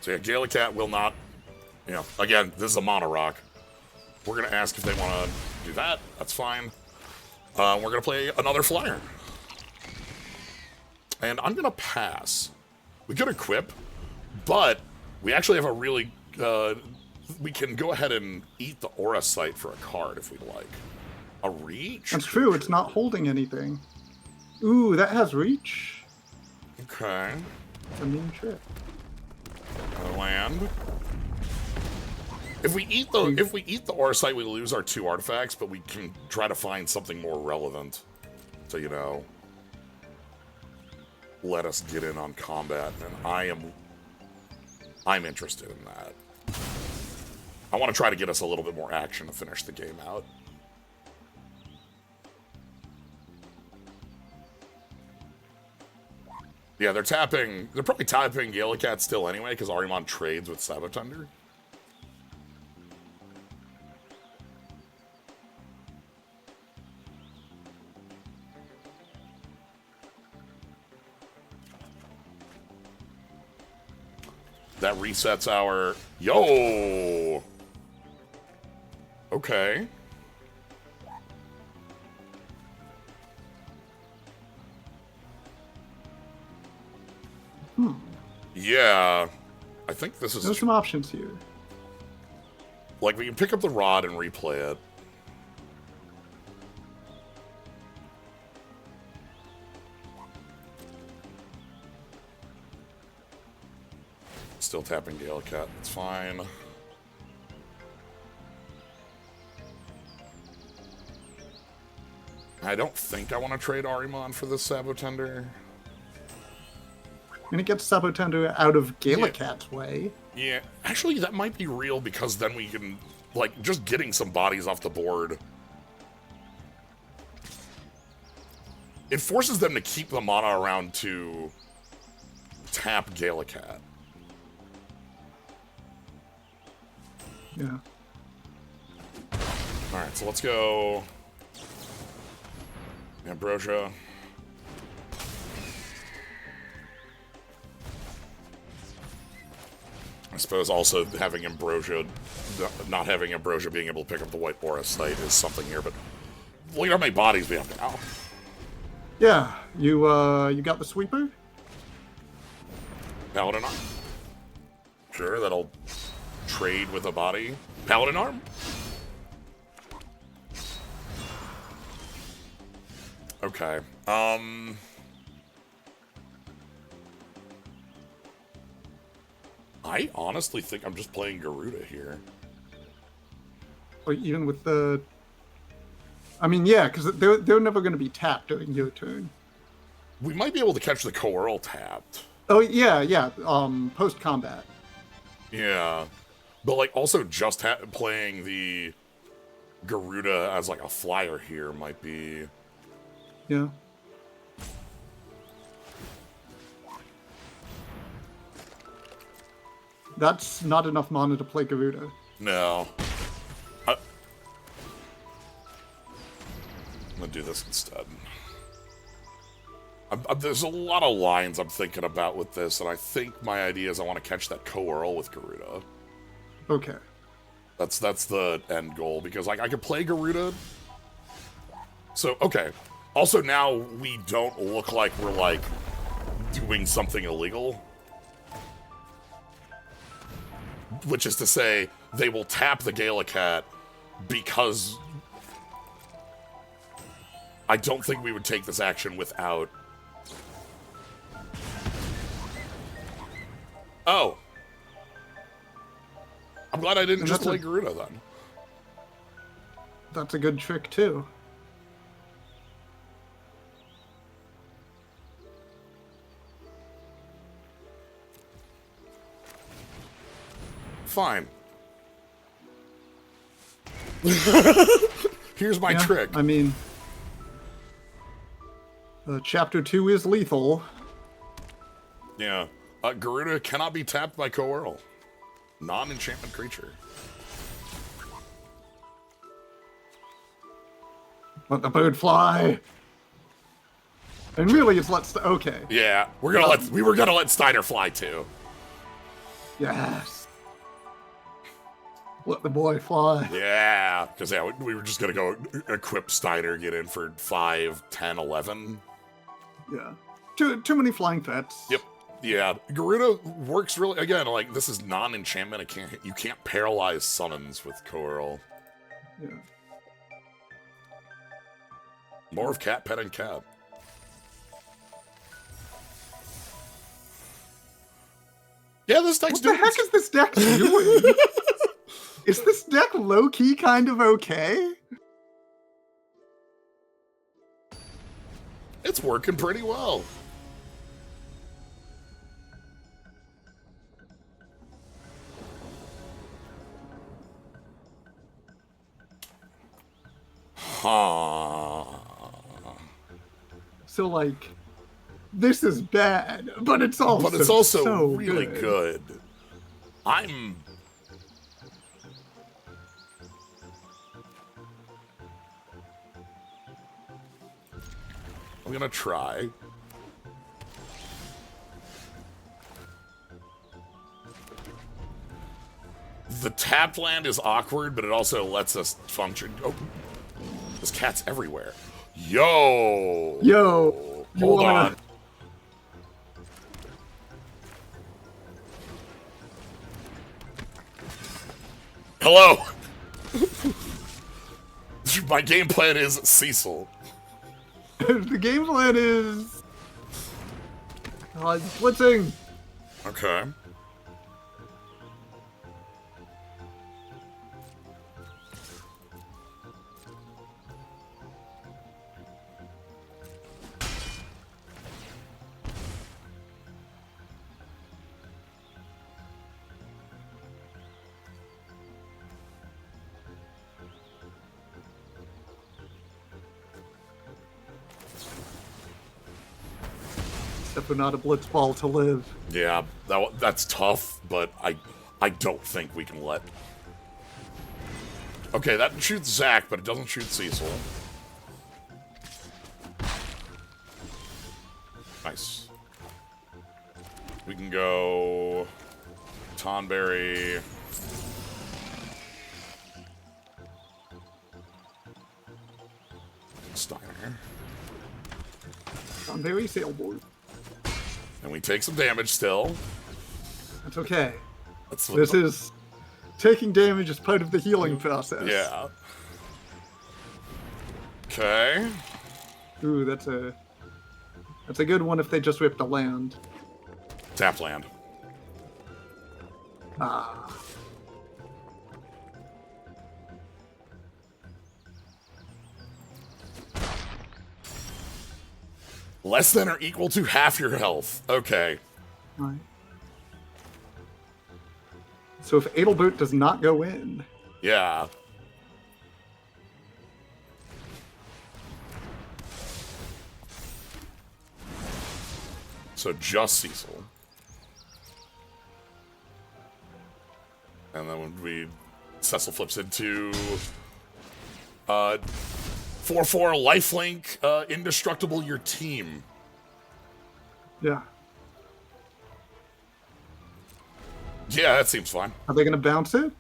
So yeah, Galacat will not, you know, again, this is a Mana Rock. We're going to ask if they want to do that. That's fine. We're going to play another Flyer. And I'm going to pass. We could equip, but we actually have a really, we can go ahead and eat the Auracite for a card if we'd like. A Reach? That's true, it's not holding anything. Ooh, that has Reach. Okay. It's a mean trick. Land. If we eat the Auracite, we lose our 2 artifacts, but we can try to find something more relevant to, you know, let us get in on combat, and I'm interested in that. I want to try to get us a little bit more action to finish the game out. Yeah, they're probably tapping Galacat still anyway, because Ahriman trades with Sabotunder. That resets our... Yo! Okay. Yeah. I think this is... There's some options here. Like, we can pick up the rod and replay it. Still tapping Gale Cat. That's fine. I don't think I want to trade Arimon for this Sabotender. And it gets Sabotender out of Galacat's way. Yeah, actually, that might be real because then we can, like, just getting some bodies off the board. It forces them to keep the mana around to tap Galacat. Yeah. Alright, so let's go Ambrosia. I suppose also having Ambrosia, not having Ambrosia being able to pick up the white aura site is something here, but look at how many bodies we have now. Yeah, you got the sweeper? Paladin Arm. Sure, that'll trade with a body. Paladin Arm? Okay. I honestly think I'm just playing Garuda here. Or even with the... I mean, yeah, because they're never going to be tapped during your turn. We might be able to catch the Coeurl tapped. Oh, yeah, post-combat. Yeah. But, like, also just playing the Garuda as, like, a flyer here might be... Yeah. That's not enough mana to play Garuda. No. I'm gonna do this instead. There's a lot of lines I'm thinking about with this, and I think my idea is I want to catch that Coeurl with Garuda. Okay. That's the end goal, because, like, I could play Garuda. So, okay. Also, now we don't look like we're, like, doing something illegal. Which is to say, they will tap the Galacat because I don't think we would take this action without... Oh. I'm glad I didn't just play Garuda then. That's a good trick, too. Fine. Here's my trick. I mean, Chapter 2 is lethal. Yeah. Garuda cannot be tapped by Coeurl. Non-enchantment creature. Let the bird fly. And really, it's okay. Yeah, we were gonna let Steiner fly too. Yes. Let the boy fly. Yeah, because we were just gonna go equip Steiner, get in for 5, 10, 11. Yeah. Too many flying threats. Yep. Yeah, Garuda works really, again, like, this is non-enchantment. You can't paralyze summons with Coeurl. Yeah. More of Cat, Pet, and Cat. Yeah, this deck's doing... What the heck is this deck doing? Is this deck low-key kind of okay? It's working pretty well. Huh. So, like, this is bad, but it's also so really good. I'm gonna try. The tapped land is awkward, but it also lets us function. Oh, this cat's everywhere. Yo! Hold on. Hello! My game plan is Cecil. The game plan is... blitzing. Okay. Except for not a blitzball to live. Yeah, that's tough, but I don't think we can let... Okay, that shoots Zach, but it doesn't shoot Cecil. Nice. We can go... Tonberry... Steiner. Tonberry, Sailboard. And we take some damage still. That's okay. This is... Taking damage is part of the healing process. Yeah. Okay. Ooh, that's a good one if they just ripped a land. Tap land. Ah. Less than or equal to half your health. Okay. Right. So if Adelbert does not go in... Yeah. So just Cecil. And then when Cecil flips into 4/4 lifelink, indestructible your team. Yeah. Yeah, that seems fine. Are they going to bounce it?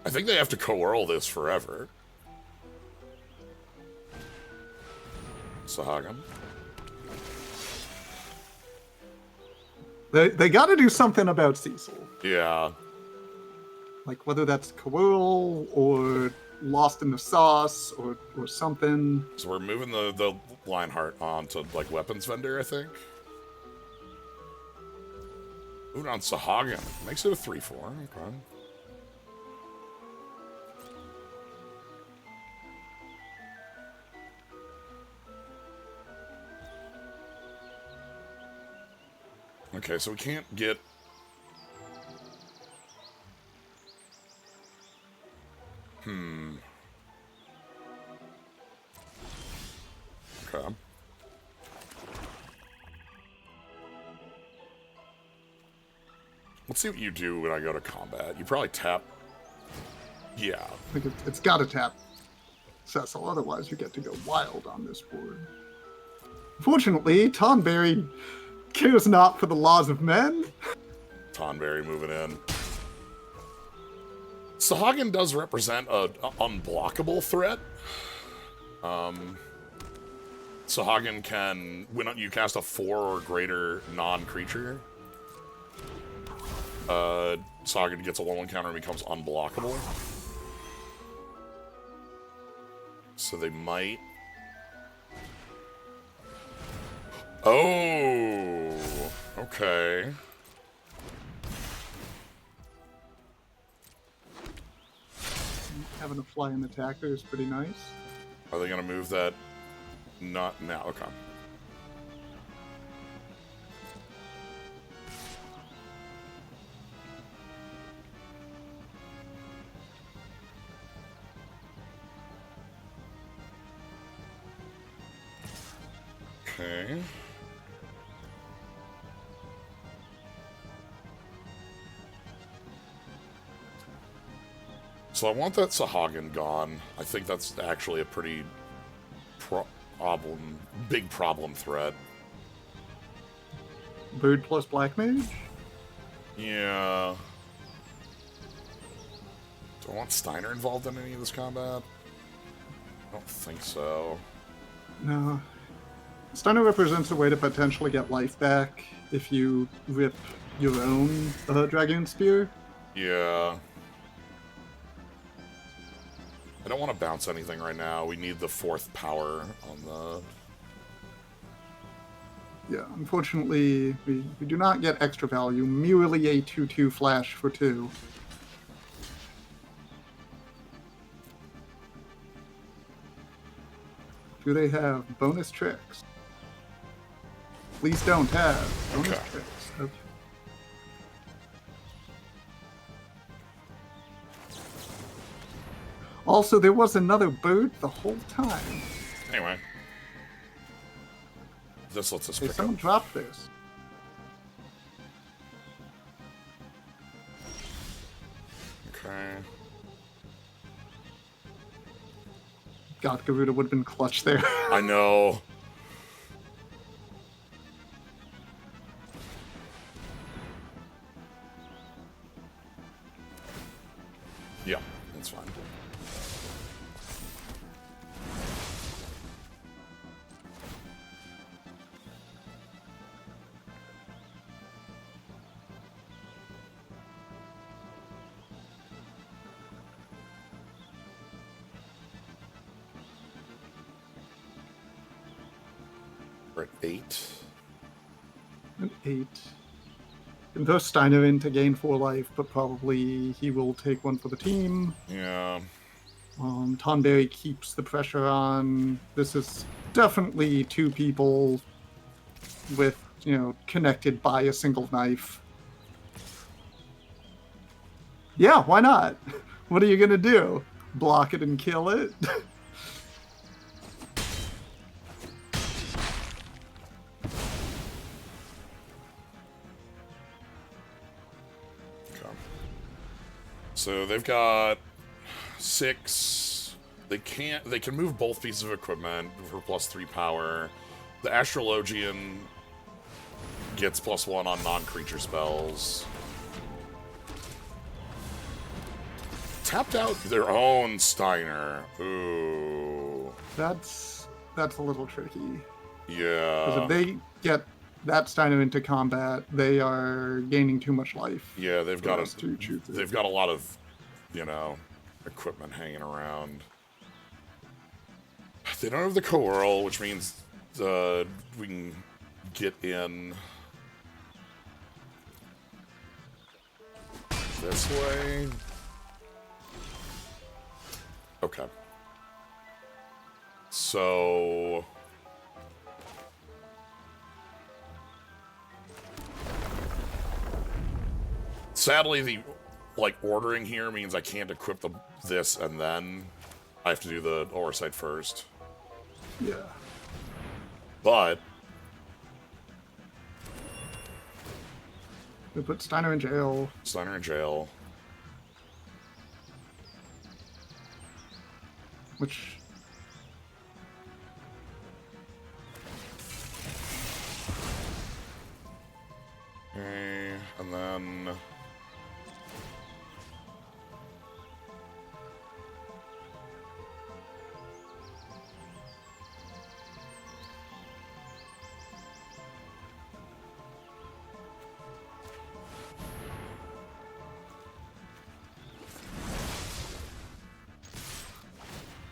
I think they have to co-whirl this forever. Sahagan. They got to do something about Cecil. Yeah. Like whether that's Coral or Lost in the Sauce or something. So we're moving the Lionheart onto like weapons vendor, I think. Moving on Sahagan. Makes it a 3/4. Okay. Okay, so we can't get... Okay. Let's see what you do when I go to combat. You probably tap... Yeah. I think it's got to tap Cecil, otherwise you get to go wild on this board. Fortunately, Tonberry cares not for the laws of men. Tonberry moving in. Sahagan does represent an unblockable threat. Sahagan can, when you cast a 4 or greater non-creature, Sahagan gets a 1/1 counter and becomes unblockable. So they might... Oh! Okay. Having a fly-in attacker is pretty nice. Are they going to move that? Not now. Okay. Okay. So I want that Sahagan gone. I think that's actually a pretty big problem threat. Bird plus Black Mage? Yeah. Do I want Steiner involved in any of this combat? I don't think so. No. Steiner represents a way to potentially get life back if you rip your own Dragoon Spear. Yeah. I don't want to bounce anything right now. We need the 4th power on the... Yeah, unfortunately, we do not get extra value. Merely a 2/2 flash for 2. Do they have bonus tricks? Please don't have bonus tricks. Okay. Also, there was another bird the whole time. Anyway. This lets us pick someone up. drop this. Okay. God, Garuda would have been clutch there. I know. Yeah, that's fine. We're at 8. An 8. Can throw Steiner in to gain 4 life, but probably he will take one for the team. Yeah. Tonberry keeps the pressure on. This is definitely 2 people with, connected by a single knife. Yeah, why not? What are you gonna do? Block it and kill it? So they've got 6. They can move both pieces of equipment for +3 power. The Astrologian gets +1 on non-creature spells. Tapped out their own Steiner. Ooh. That's a little tricky. Yeah. Because if they get that Steiner into combat, they are gaining too much life. Yeah, they've got a lot of, equipment hanging around. They don't have the Coral, which means we can get in this way. Okay. So sadly, the ordering here means I can't equip this and then I have to do the Oversight first. Yeah. But we put Steiner in jail. Steiner in jail. Which okay, and then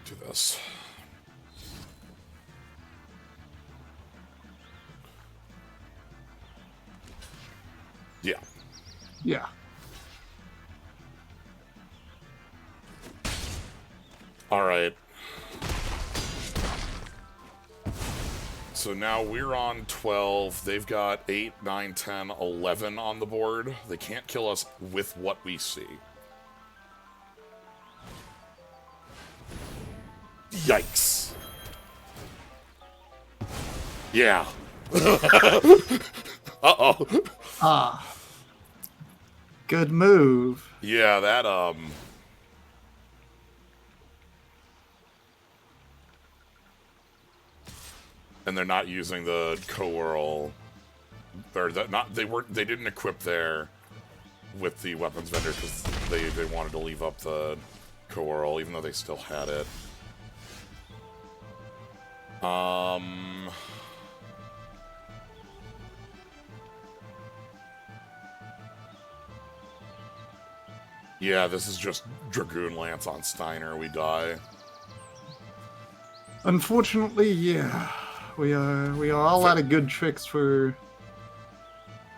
do this. Yeah. Yeah. All right. So now we're on 12. They've got 8, 9, 10, 11 on the board. They can't kill us with what we see. Yikes. Yeah. Uh-oh. Ah. Good move. Yeah, that, and they're not using the co-whirl, or they didn't equip there with the weapons vendor because they wanted to leave up the co-whirl even though they still had it. Yeah, this is just Dragoon Lance on Steiner. We die. Unfortunately, yeah. We are all out of good tricks for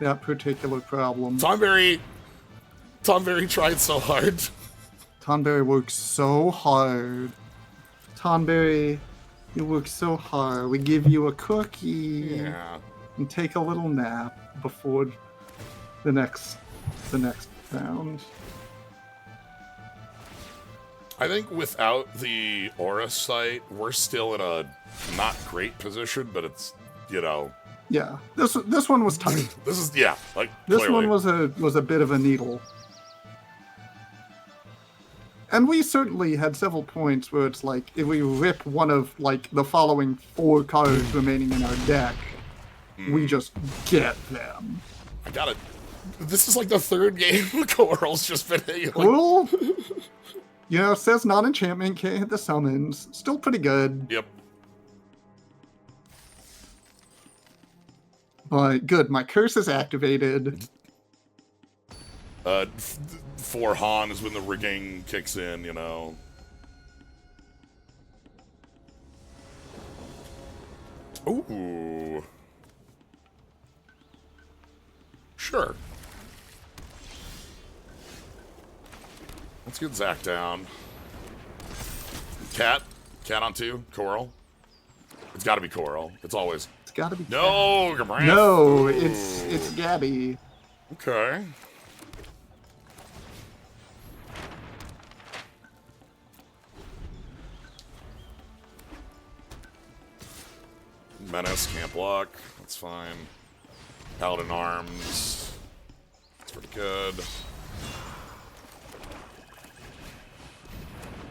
that particular problem. Tonberry tried so hard. Tonberry works so hard. Tonberry, you work so hard. We give you a cookie. Yeah. And take a little nap before the next round. I think without the Aura Sight, we're still in a not great position, but it's, you know... Yeah, this one was tight. This is, yeah, like, this clearly. one was a bit of a needle. And we certainly had several points where it's like, if we rip one of, like, the following 4 cards remaining in our deck, we just get them. I got it. This is like the 3rd game Coral's just been hitting. Coral, you know, says non-enchantment, can't hit the summons. Still pretty good. Yep. But good, my curse is activated. For Han is when the rigging kicks in, you know. Ooh. Sure. Let's get Zach down. Cat on 2. Coral. It's got to be Coral. It's always. It's got to be. No, Gabranth. No, it's Gabby. Okay. Menace can't block. That's fine. Paladin Arms. That's pretty good.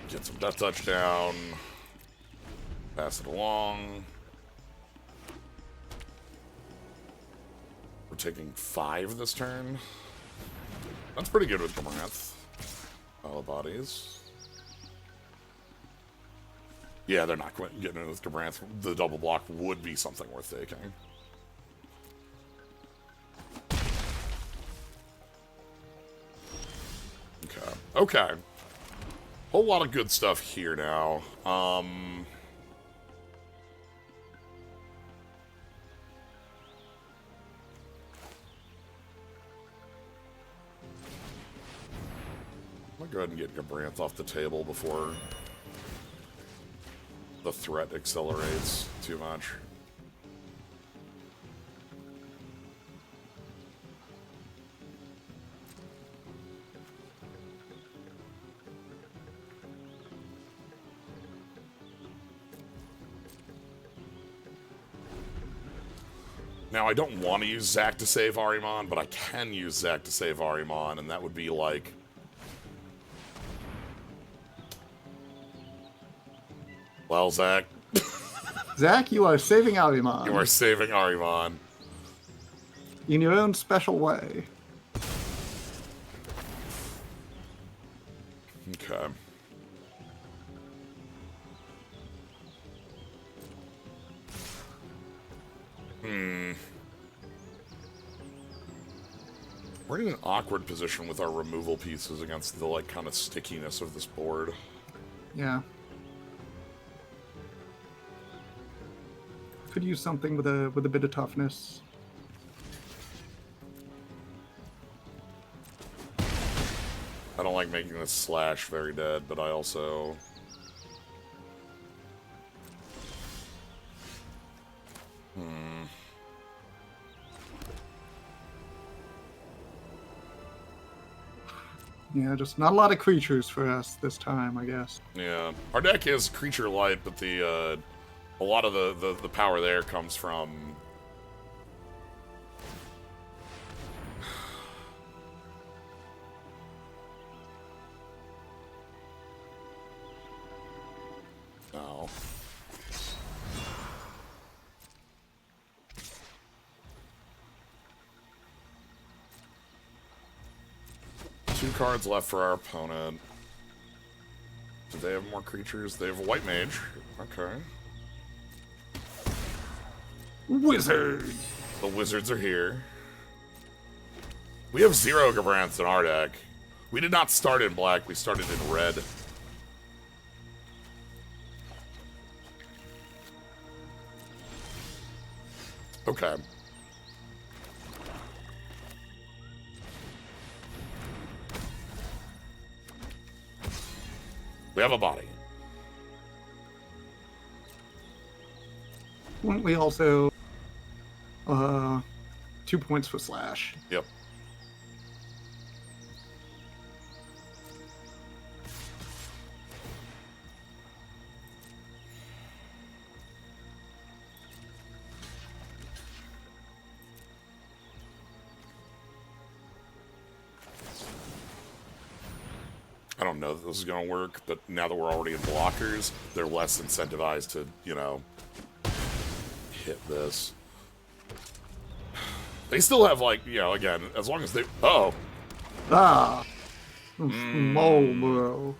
Get some Death Touch down. Pass it along. We're taking 5 this turn. That's pretty good with Gabranth. All the bodies. Yeah, they're not getting in with Gabranth. The double block would be something worth taking. Okay. Okay. Whole lot of good stuff here now. I'm gonna go ahead and get Gabranth off the table before the threat accelerates too much. Now, I don't want to use Zach to save Ahriman, but I can use Zach to save Ahriman, and that would be like... Well, Zach. Zach, you are saving Ahriman. You are saving Ahriman. In your own special way. Okay. We're in an awkward position with our removal pieces against the, like, kind of stickiness of this board. Yeah. Could use something with a bit of toughness. I don't like making this slash very dead, but I also... Yeah, just not a lot of creatures for us this time, I guess. Yeah. Our deck is creature light, but the, a lot of the power there comes from... Oh. Two cards left for our opponent. Do they have more creatures? They have a white mage. Okay. Wizard! The wizards are here. We have 0 Gabranths in our deck. We did not start in black, we started in red. Okay. We have a body. Wouldn't we also 2 points for slash? Yep. don't know that this is going to work, but now that we're already in blockers, they're less incentivized to, you know, hit this. They still have, like, you know, again, as long as they... Uh-oh. Ah! Small, bro.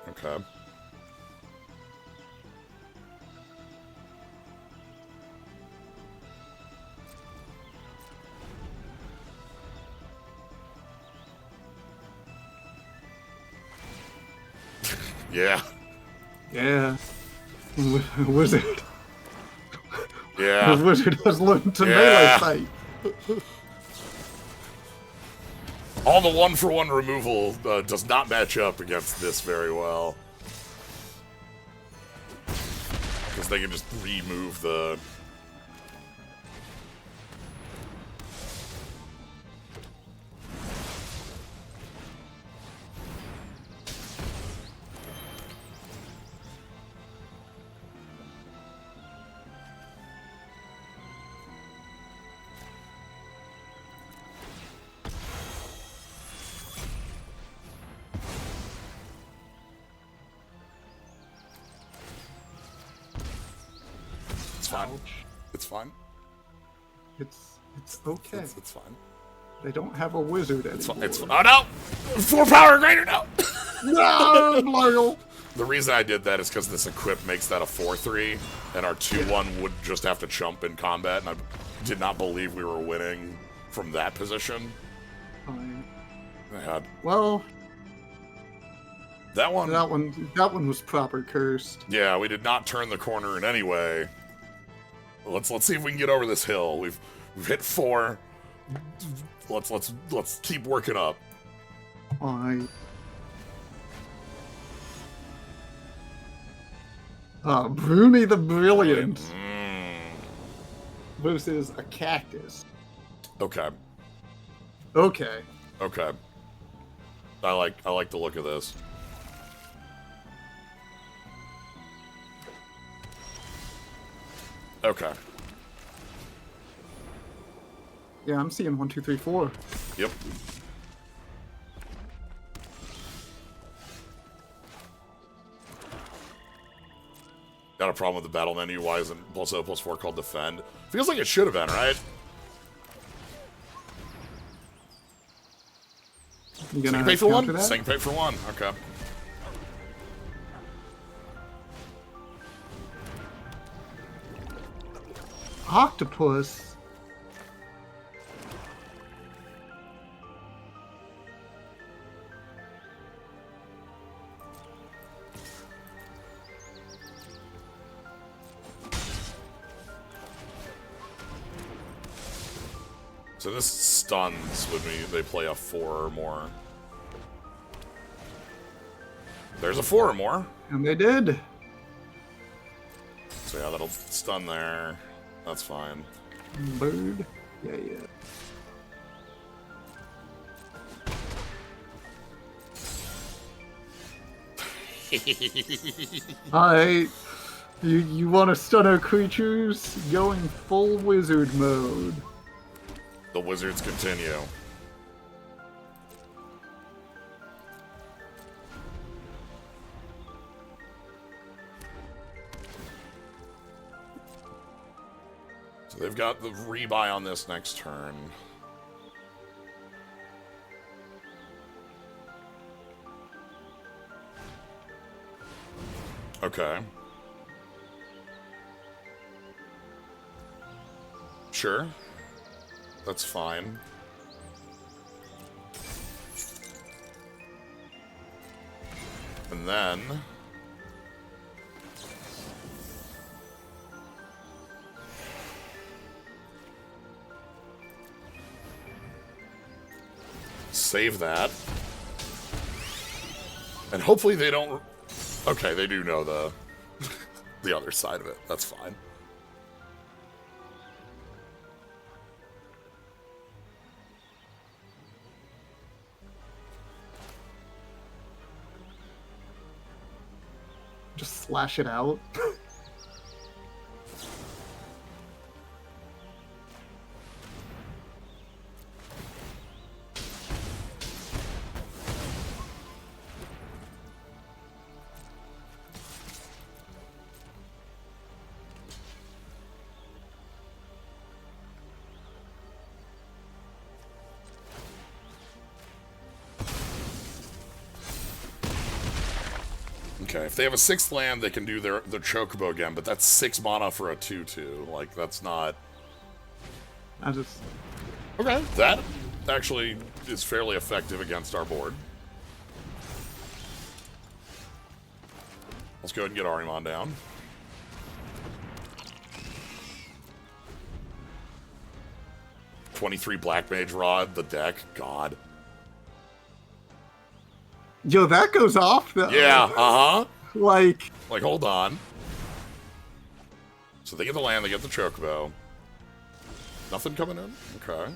Okay. Yeah. Yeah. Wizard. Yeah. The wizard has learned to melee Yeah. fight. All the one-for-one removal does not match up against this very well. Because they can just remove the... It's fine. Ouch. It's fine. It's okay. It's fine. They don't have a wizard anymore. It's fine. It's fine. Oh no! 4 power greater now! No, Blurgle! The reason I did that is because this equip makes that a 4-3, and our 2-1 would just have to chump in combat, and I did not believe we were winning from that position. Fine. I had Well, that one. that one was proper cursed. Yeah, we did not turn the corner in any way. Let's see if we can get over this hill. We've hit 4. Let's keep working up. Fine. Bruni the Brilliant versus a cactus. Okay. Okay. Okay. I like the look of this. Okay. Yeah, I'm seeing 1, 2, 3, 4. Yep. Got a problem with the battle menu. Why isn't +0/+4 called defend? Feels like it should have been, right? You gonna Syncopate for counter 1? that? Syncopate for 1. Okay. Octopus. So this stuns when they play a 4 or more. There's a 4 or more. And they did. So yeah, that'll stun there. That's fine. Bird. Yeah, yeah. Alright. You want to stun our creatures? Going full wizard mode. The wizards continue. So they've got the rebuy on this next turn. Okay. Sure. That's fine. And then... save that. And hopefully they don't... Okay, they do know the the other side of it. That's fine. Just slash it out. Okay, if they have a 6th land, they can do their Chocobo again, but that's 6 mana for a 2/2. Like, that's not... I just... Okay, that actually is fairly effective against our board. Let's go ahead and get Arimon down. "23 Black Mage Rod," the deck. God. Yo, that goes off, though. Yeah, uh-huh. Like, hold on. So they get the land, they get the Chocobo. Nothing coming in? Okay.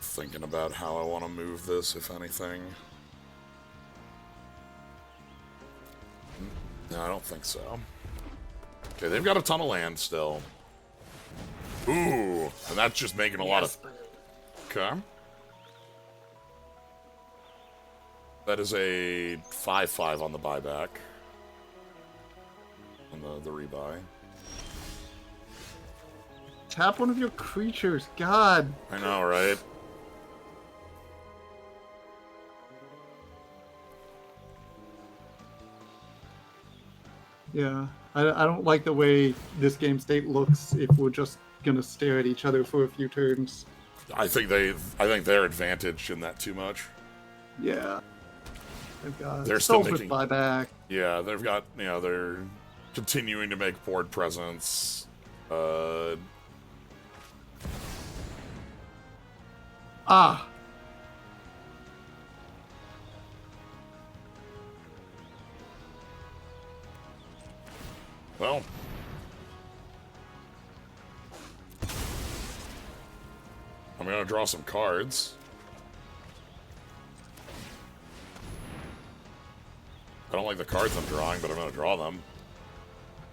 Thinking about how I want to move this, if anything. No, I don't think so. Okay, they've got a ton of land still. Ooh, and that's just making a lot of... Okay. That is a 5/5 on the buyback. On the rebuy. tap one of your creatures. God. I know, right? Yeah, I don't like the way this game state looks if we're just gonna stare at each other for a few turns. I think they're advantaged in that too much. Yeah. They've They're still with making buyback. Yeah, they've got, you know, they're continuing to make board presence. Ah. Well, I'm gonna draw some cards. I don't like the cards I'm drawing, but I'm gonna draw them.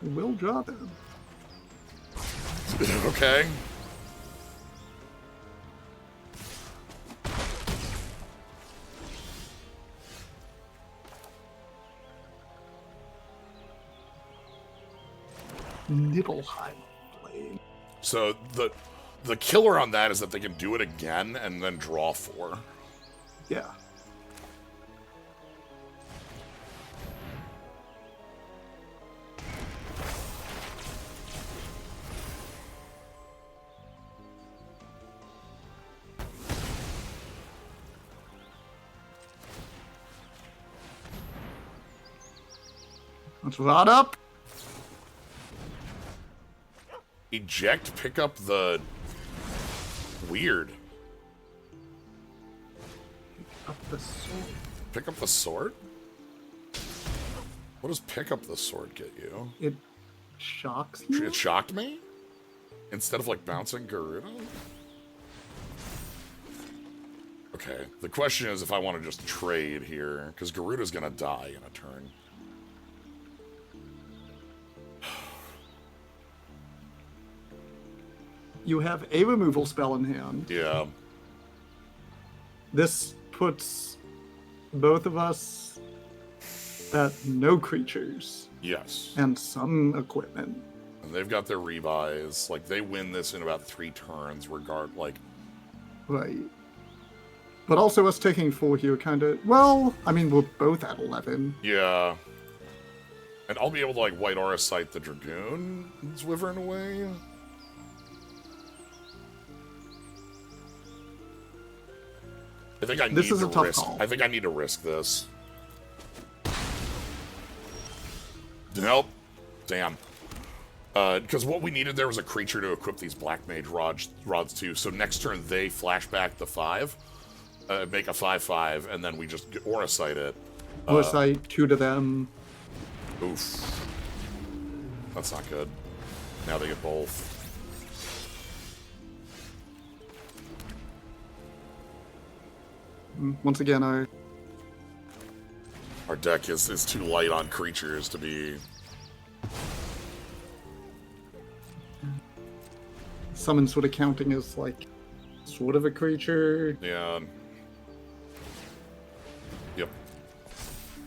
We'll draw them. Okay. Nibelheim Blade. So the killer on that is that they can do it again and then draw 4. Yeah. Let's rod up. Eject, pick up the... Weird. Up the sword. Pick up the sword? What does pick up the sword get you? It shocks you? It shocked me? Instead of, like, bouncing Garuda? Okay, the question is if I want to just trade here, because Garuda's gonna die in a turn. You have a removal spell in hand. Yeah. This puts both of us at no creatures. Yes. And some equipment. And they've got their rebuys. Like, they win this in about 3 turns, like... Right. But also us taking 4 here kind of... Well, I mean, we're both at 11. Yeah. And I'll be able to, like, White Aura Sight the Dragoon's Wyvern away. I think I need this is to a tough risk. call. I think I need to risk this. Nope. Damn. Because what we needed there was a creature to equip these Black Mage rods to. So next turn they flash back the 5, make a 5/5, and then we just Aura Sight it. Aura Sight 2 to them. Oof. That's not good. Now they get both. Once again, our deck is too light on creatures to be... Summon sort of counting as, like, sort of a creature. Yeah.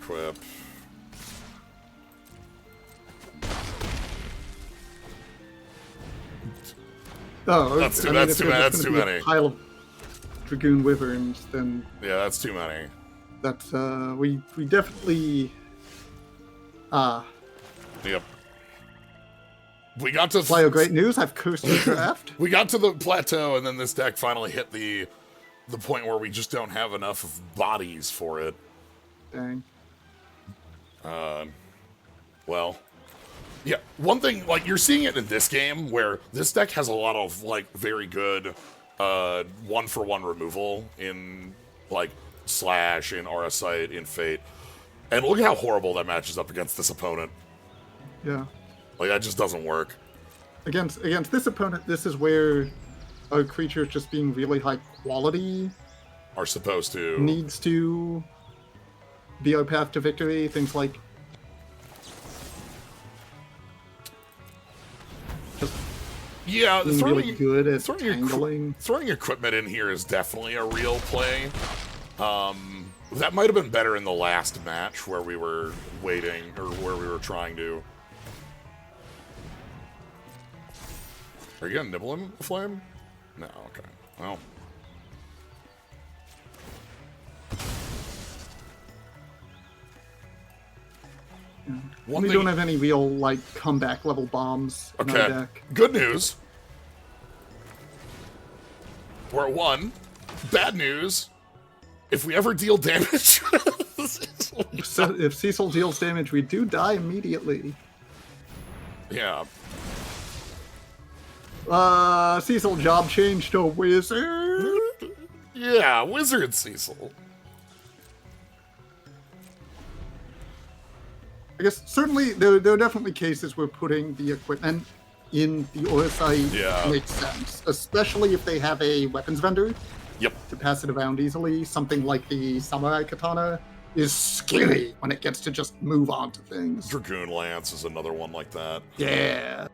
equip. Oh, That's too, I mean, that's if too you're many. just That's gonna too be a many. pile of Dragoon Wyverns, then Yeah, that's too many. that's we definitely Yep. We got to Flyo, great news. I've cursed the draft. we got to the plateau, and then this deck finally hit the point where we just don't have enough of bodies for it. Dang. Well, yeah. One thing, like, you're seeing it in this game where this deck has a lot of, like, very good one-for-one removal in, like, Slash, in RSite, in Fate. And look at how horrible that matches up against this opponent. Yeah. Like, that just doesn't work. Against this opponent, this is where a creature just being really high quality Are supposed to... needs to be our path to victory. Things like just Yeah, being really good at tangling. throwing equipment in here is definitely a real play. That might have been better in the last match where we were waiting, or where we were trying to... Are you gonna nibble him, Flame? No, okay. Well... We don't have any real, like, comeback level bombs in our Okay, deck. good news. We're at 1. Bad news. If we ever deal damage... If Cecil deals damage, we do die immediately. Yeah. Cecil job change to wizard. Yeah, Wizard Cecil. I guess certainly there are definitely cases where putting the equipment in the Orasite makes sense, especially if they have a weapons vendor. Yep. To pass it around easily. Something like the Samurai Katana is scary when it gets to just move on to things. Dragoon Lance is another one like that. Yeah.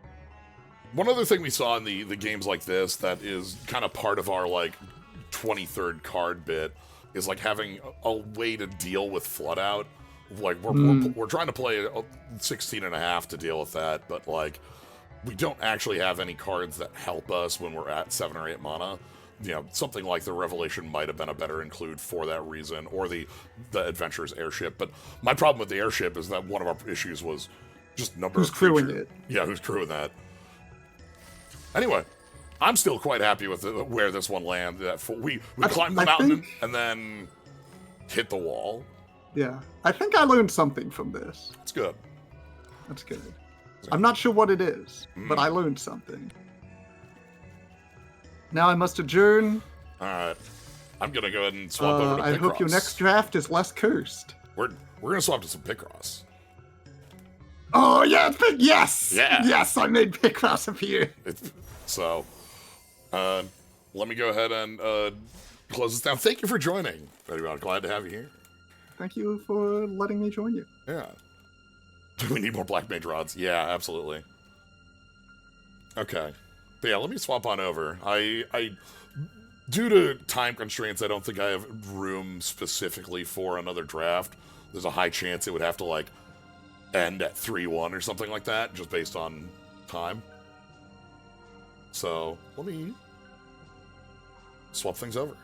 One other thing we saw in the games like this that is kind of part of our, like, 23rd card bit is, like, having a way to deal with Flood Out. Like, we're trying to play 16.5 to deal with that, but, like, we don't actually have any cards that help us when we're at 7 or 8 mana. You know, something like the Revelation might have been a better include for that reason, or the Adventurer's Airship. But my problem with the Airship is that one of our issues was just number of creatures. Who's crewing it? Yeah, who's crewing that? Anyway, I'm still quite happy with where this one landed. We climbed the mountain and then hit the wall. Yeah, I think I learned something from this. It's good. That's good. I'm not sure what it is, but I learned something. Now I must adjourn. Alright. I'm gonna go ahead and swap over to Picross. I hope your next draft is less cursed. We're gonna swap to some Picross. Oh yeah, it's yes! Yeah. Yes, I made Picross appear. So, let me go ahead and close this down. Thank you for joining. I'm glad to have you here. Thank you for letting me join you. Yeah. Do we need more Black Mage rods? Yeah, absolutely. Okay. But yeah, let me swap on over. I due to time constraints, I don't think I have room specifically for another draft. There's a high chance it would have to, like, end at 3-1 or something like that, just based on time. So, let me swap things over.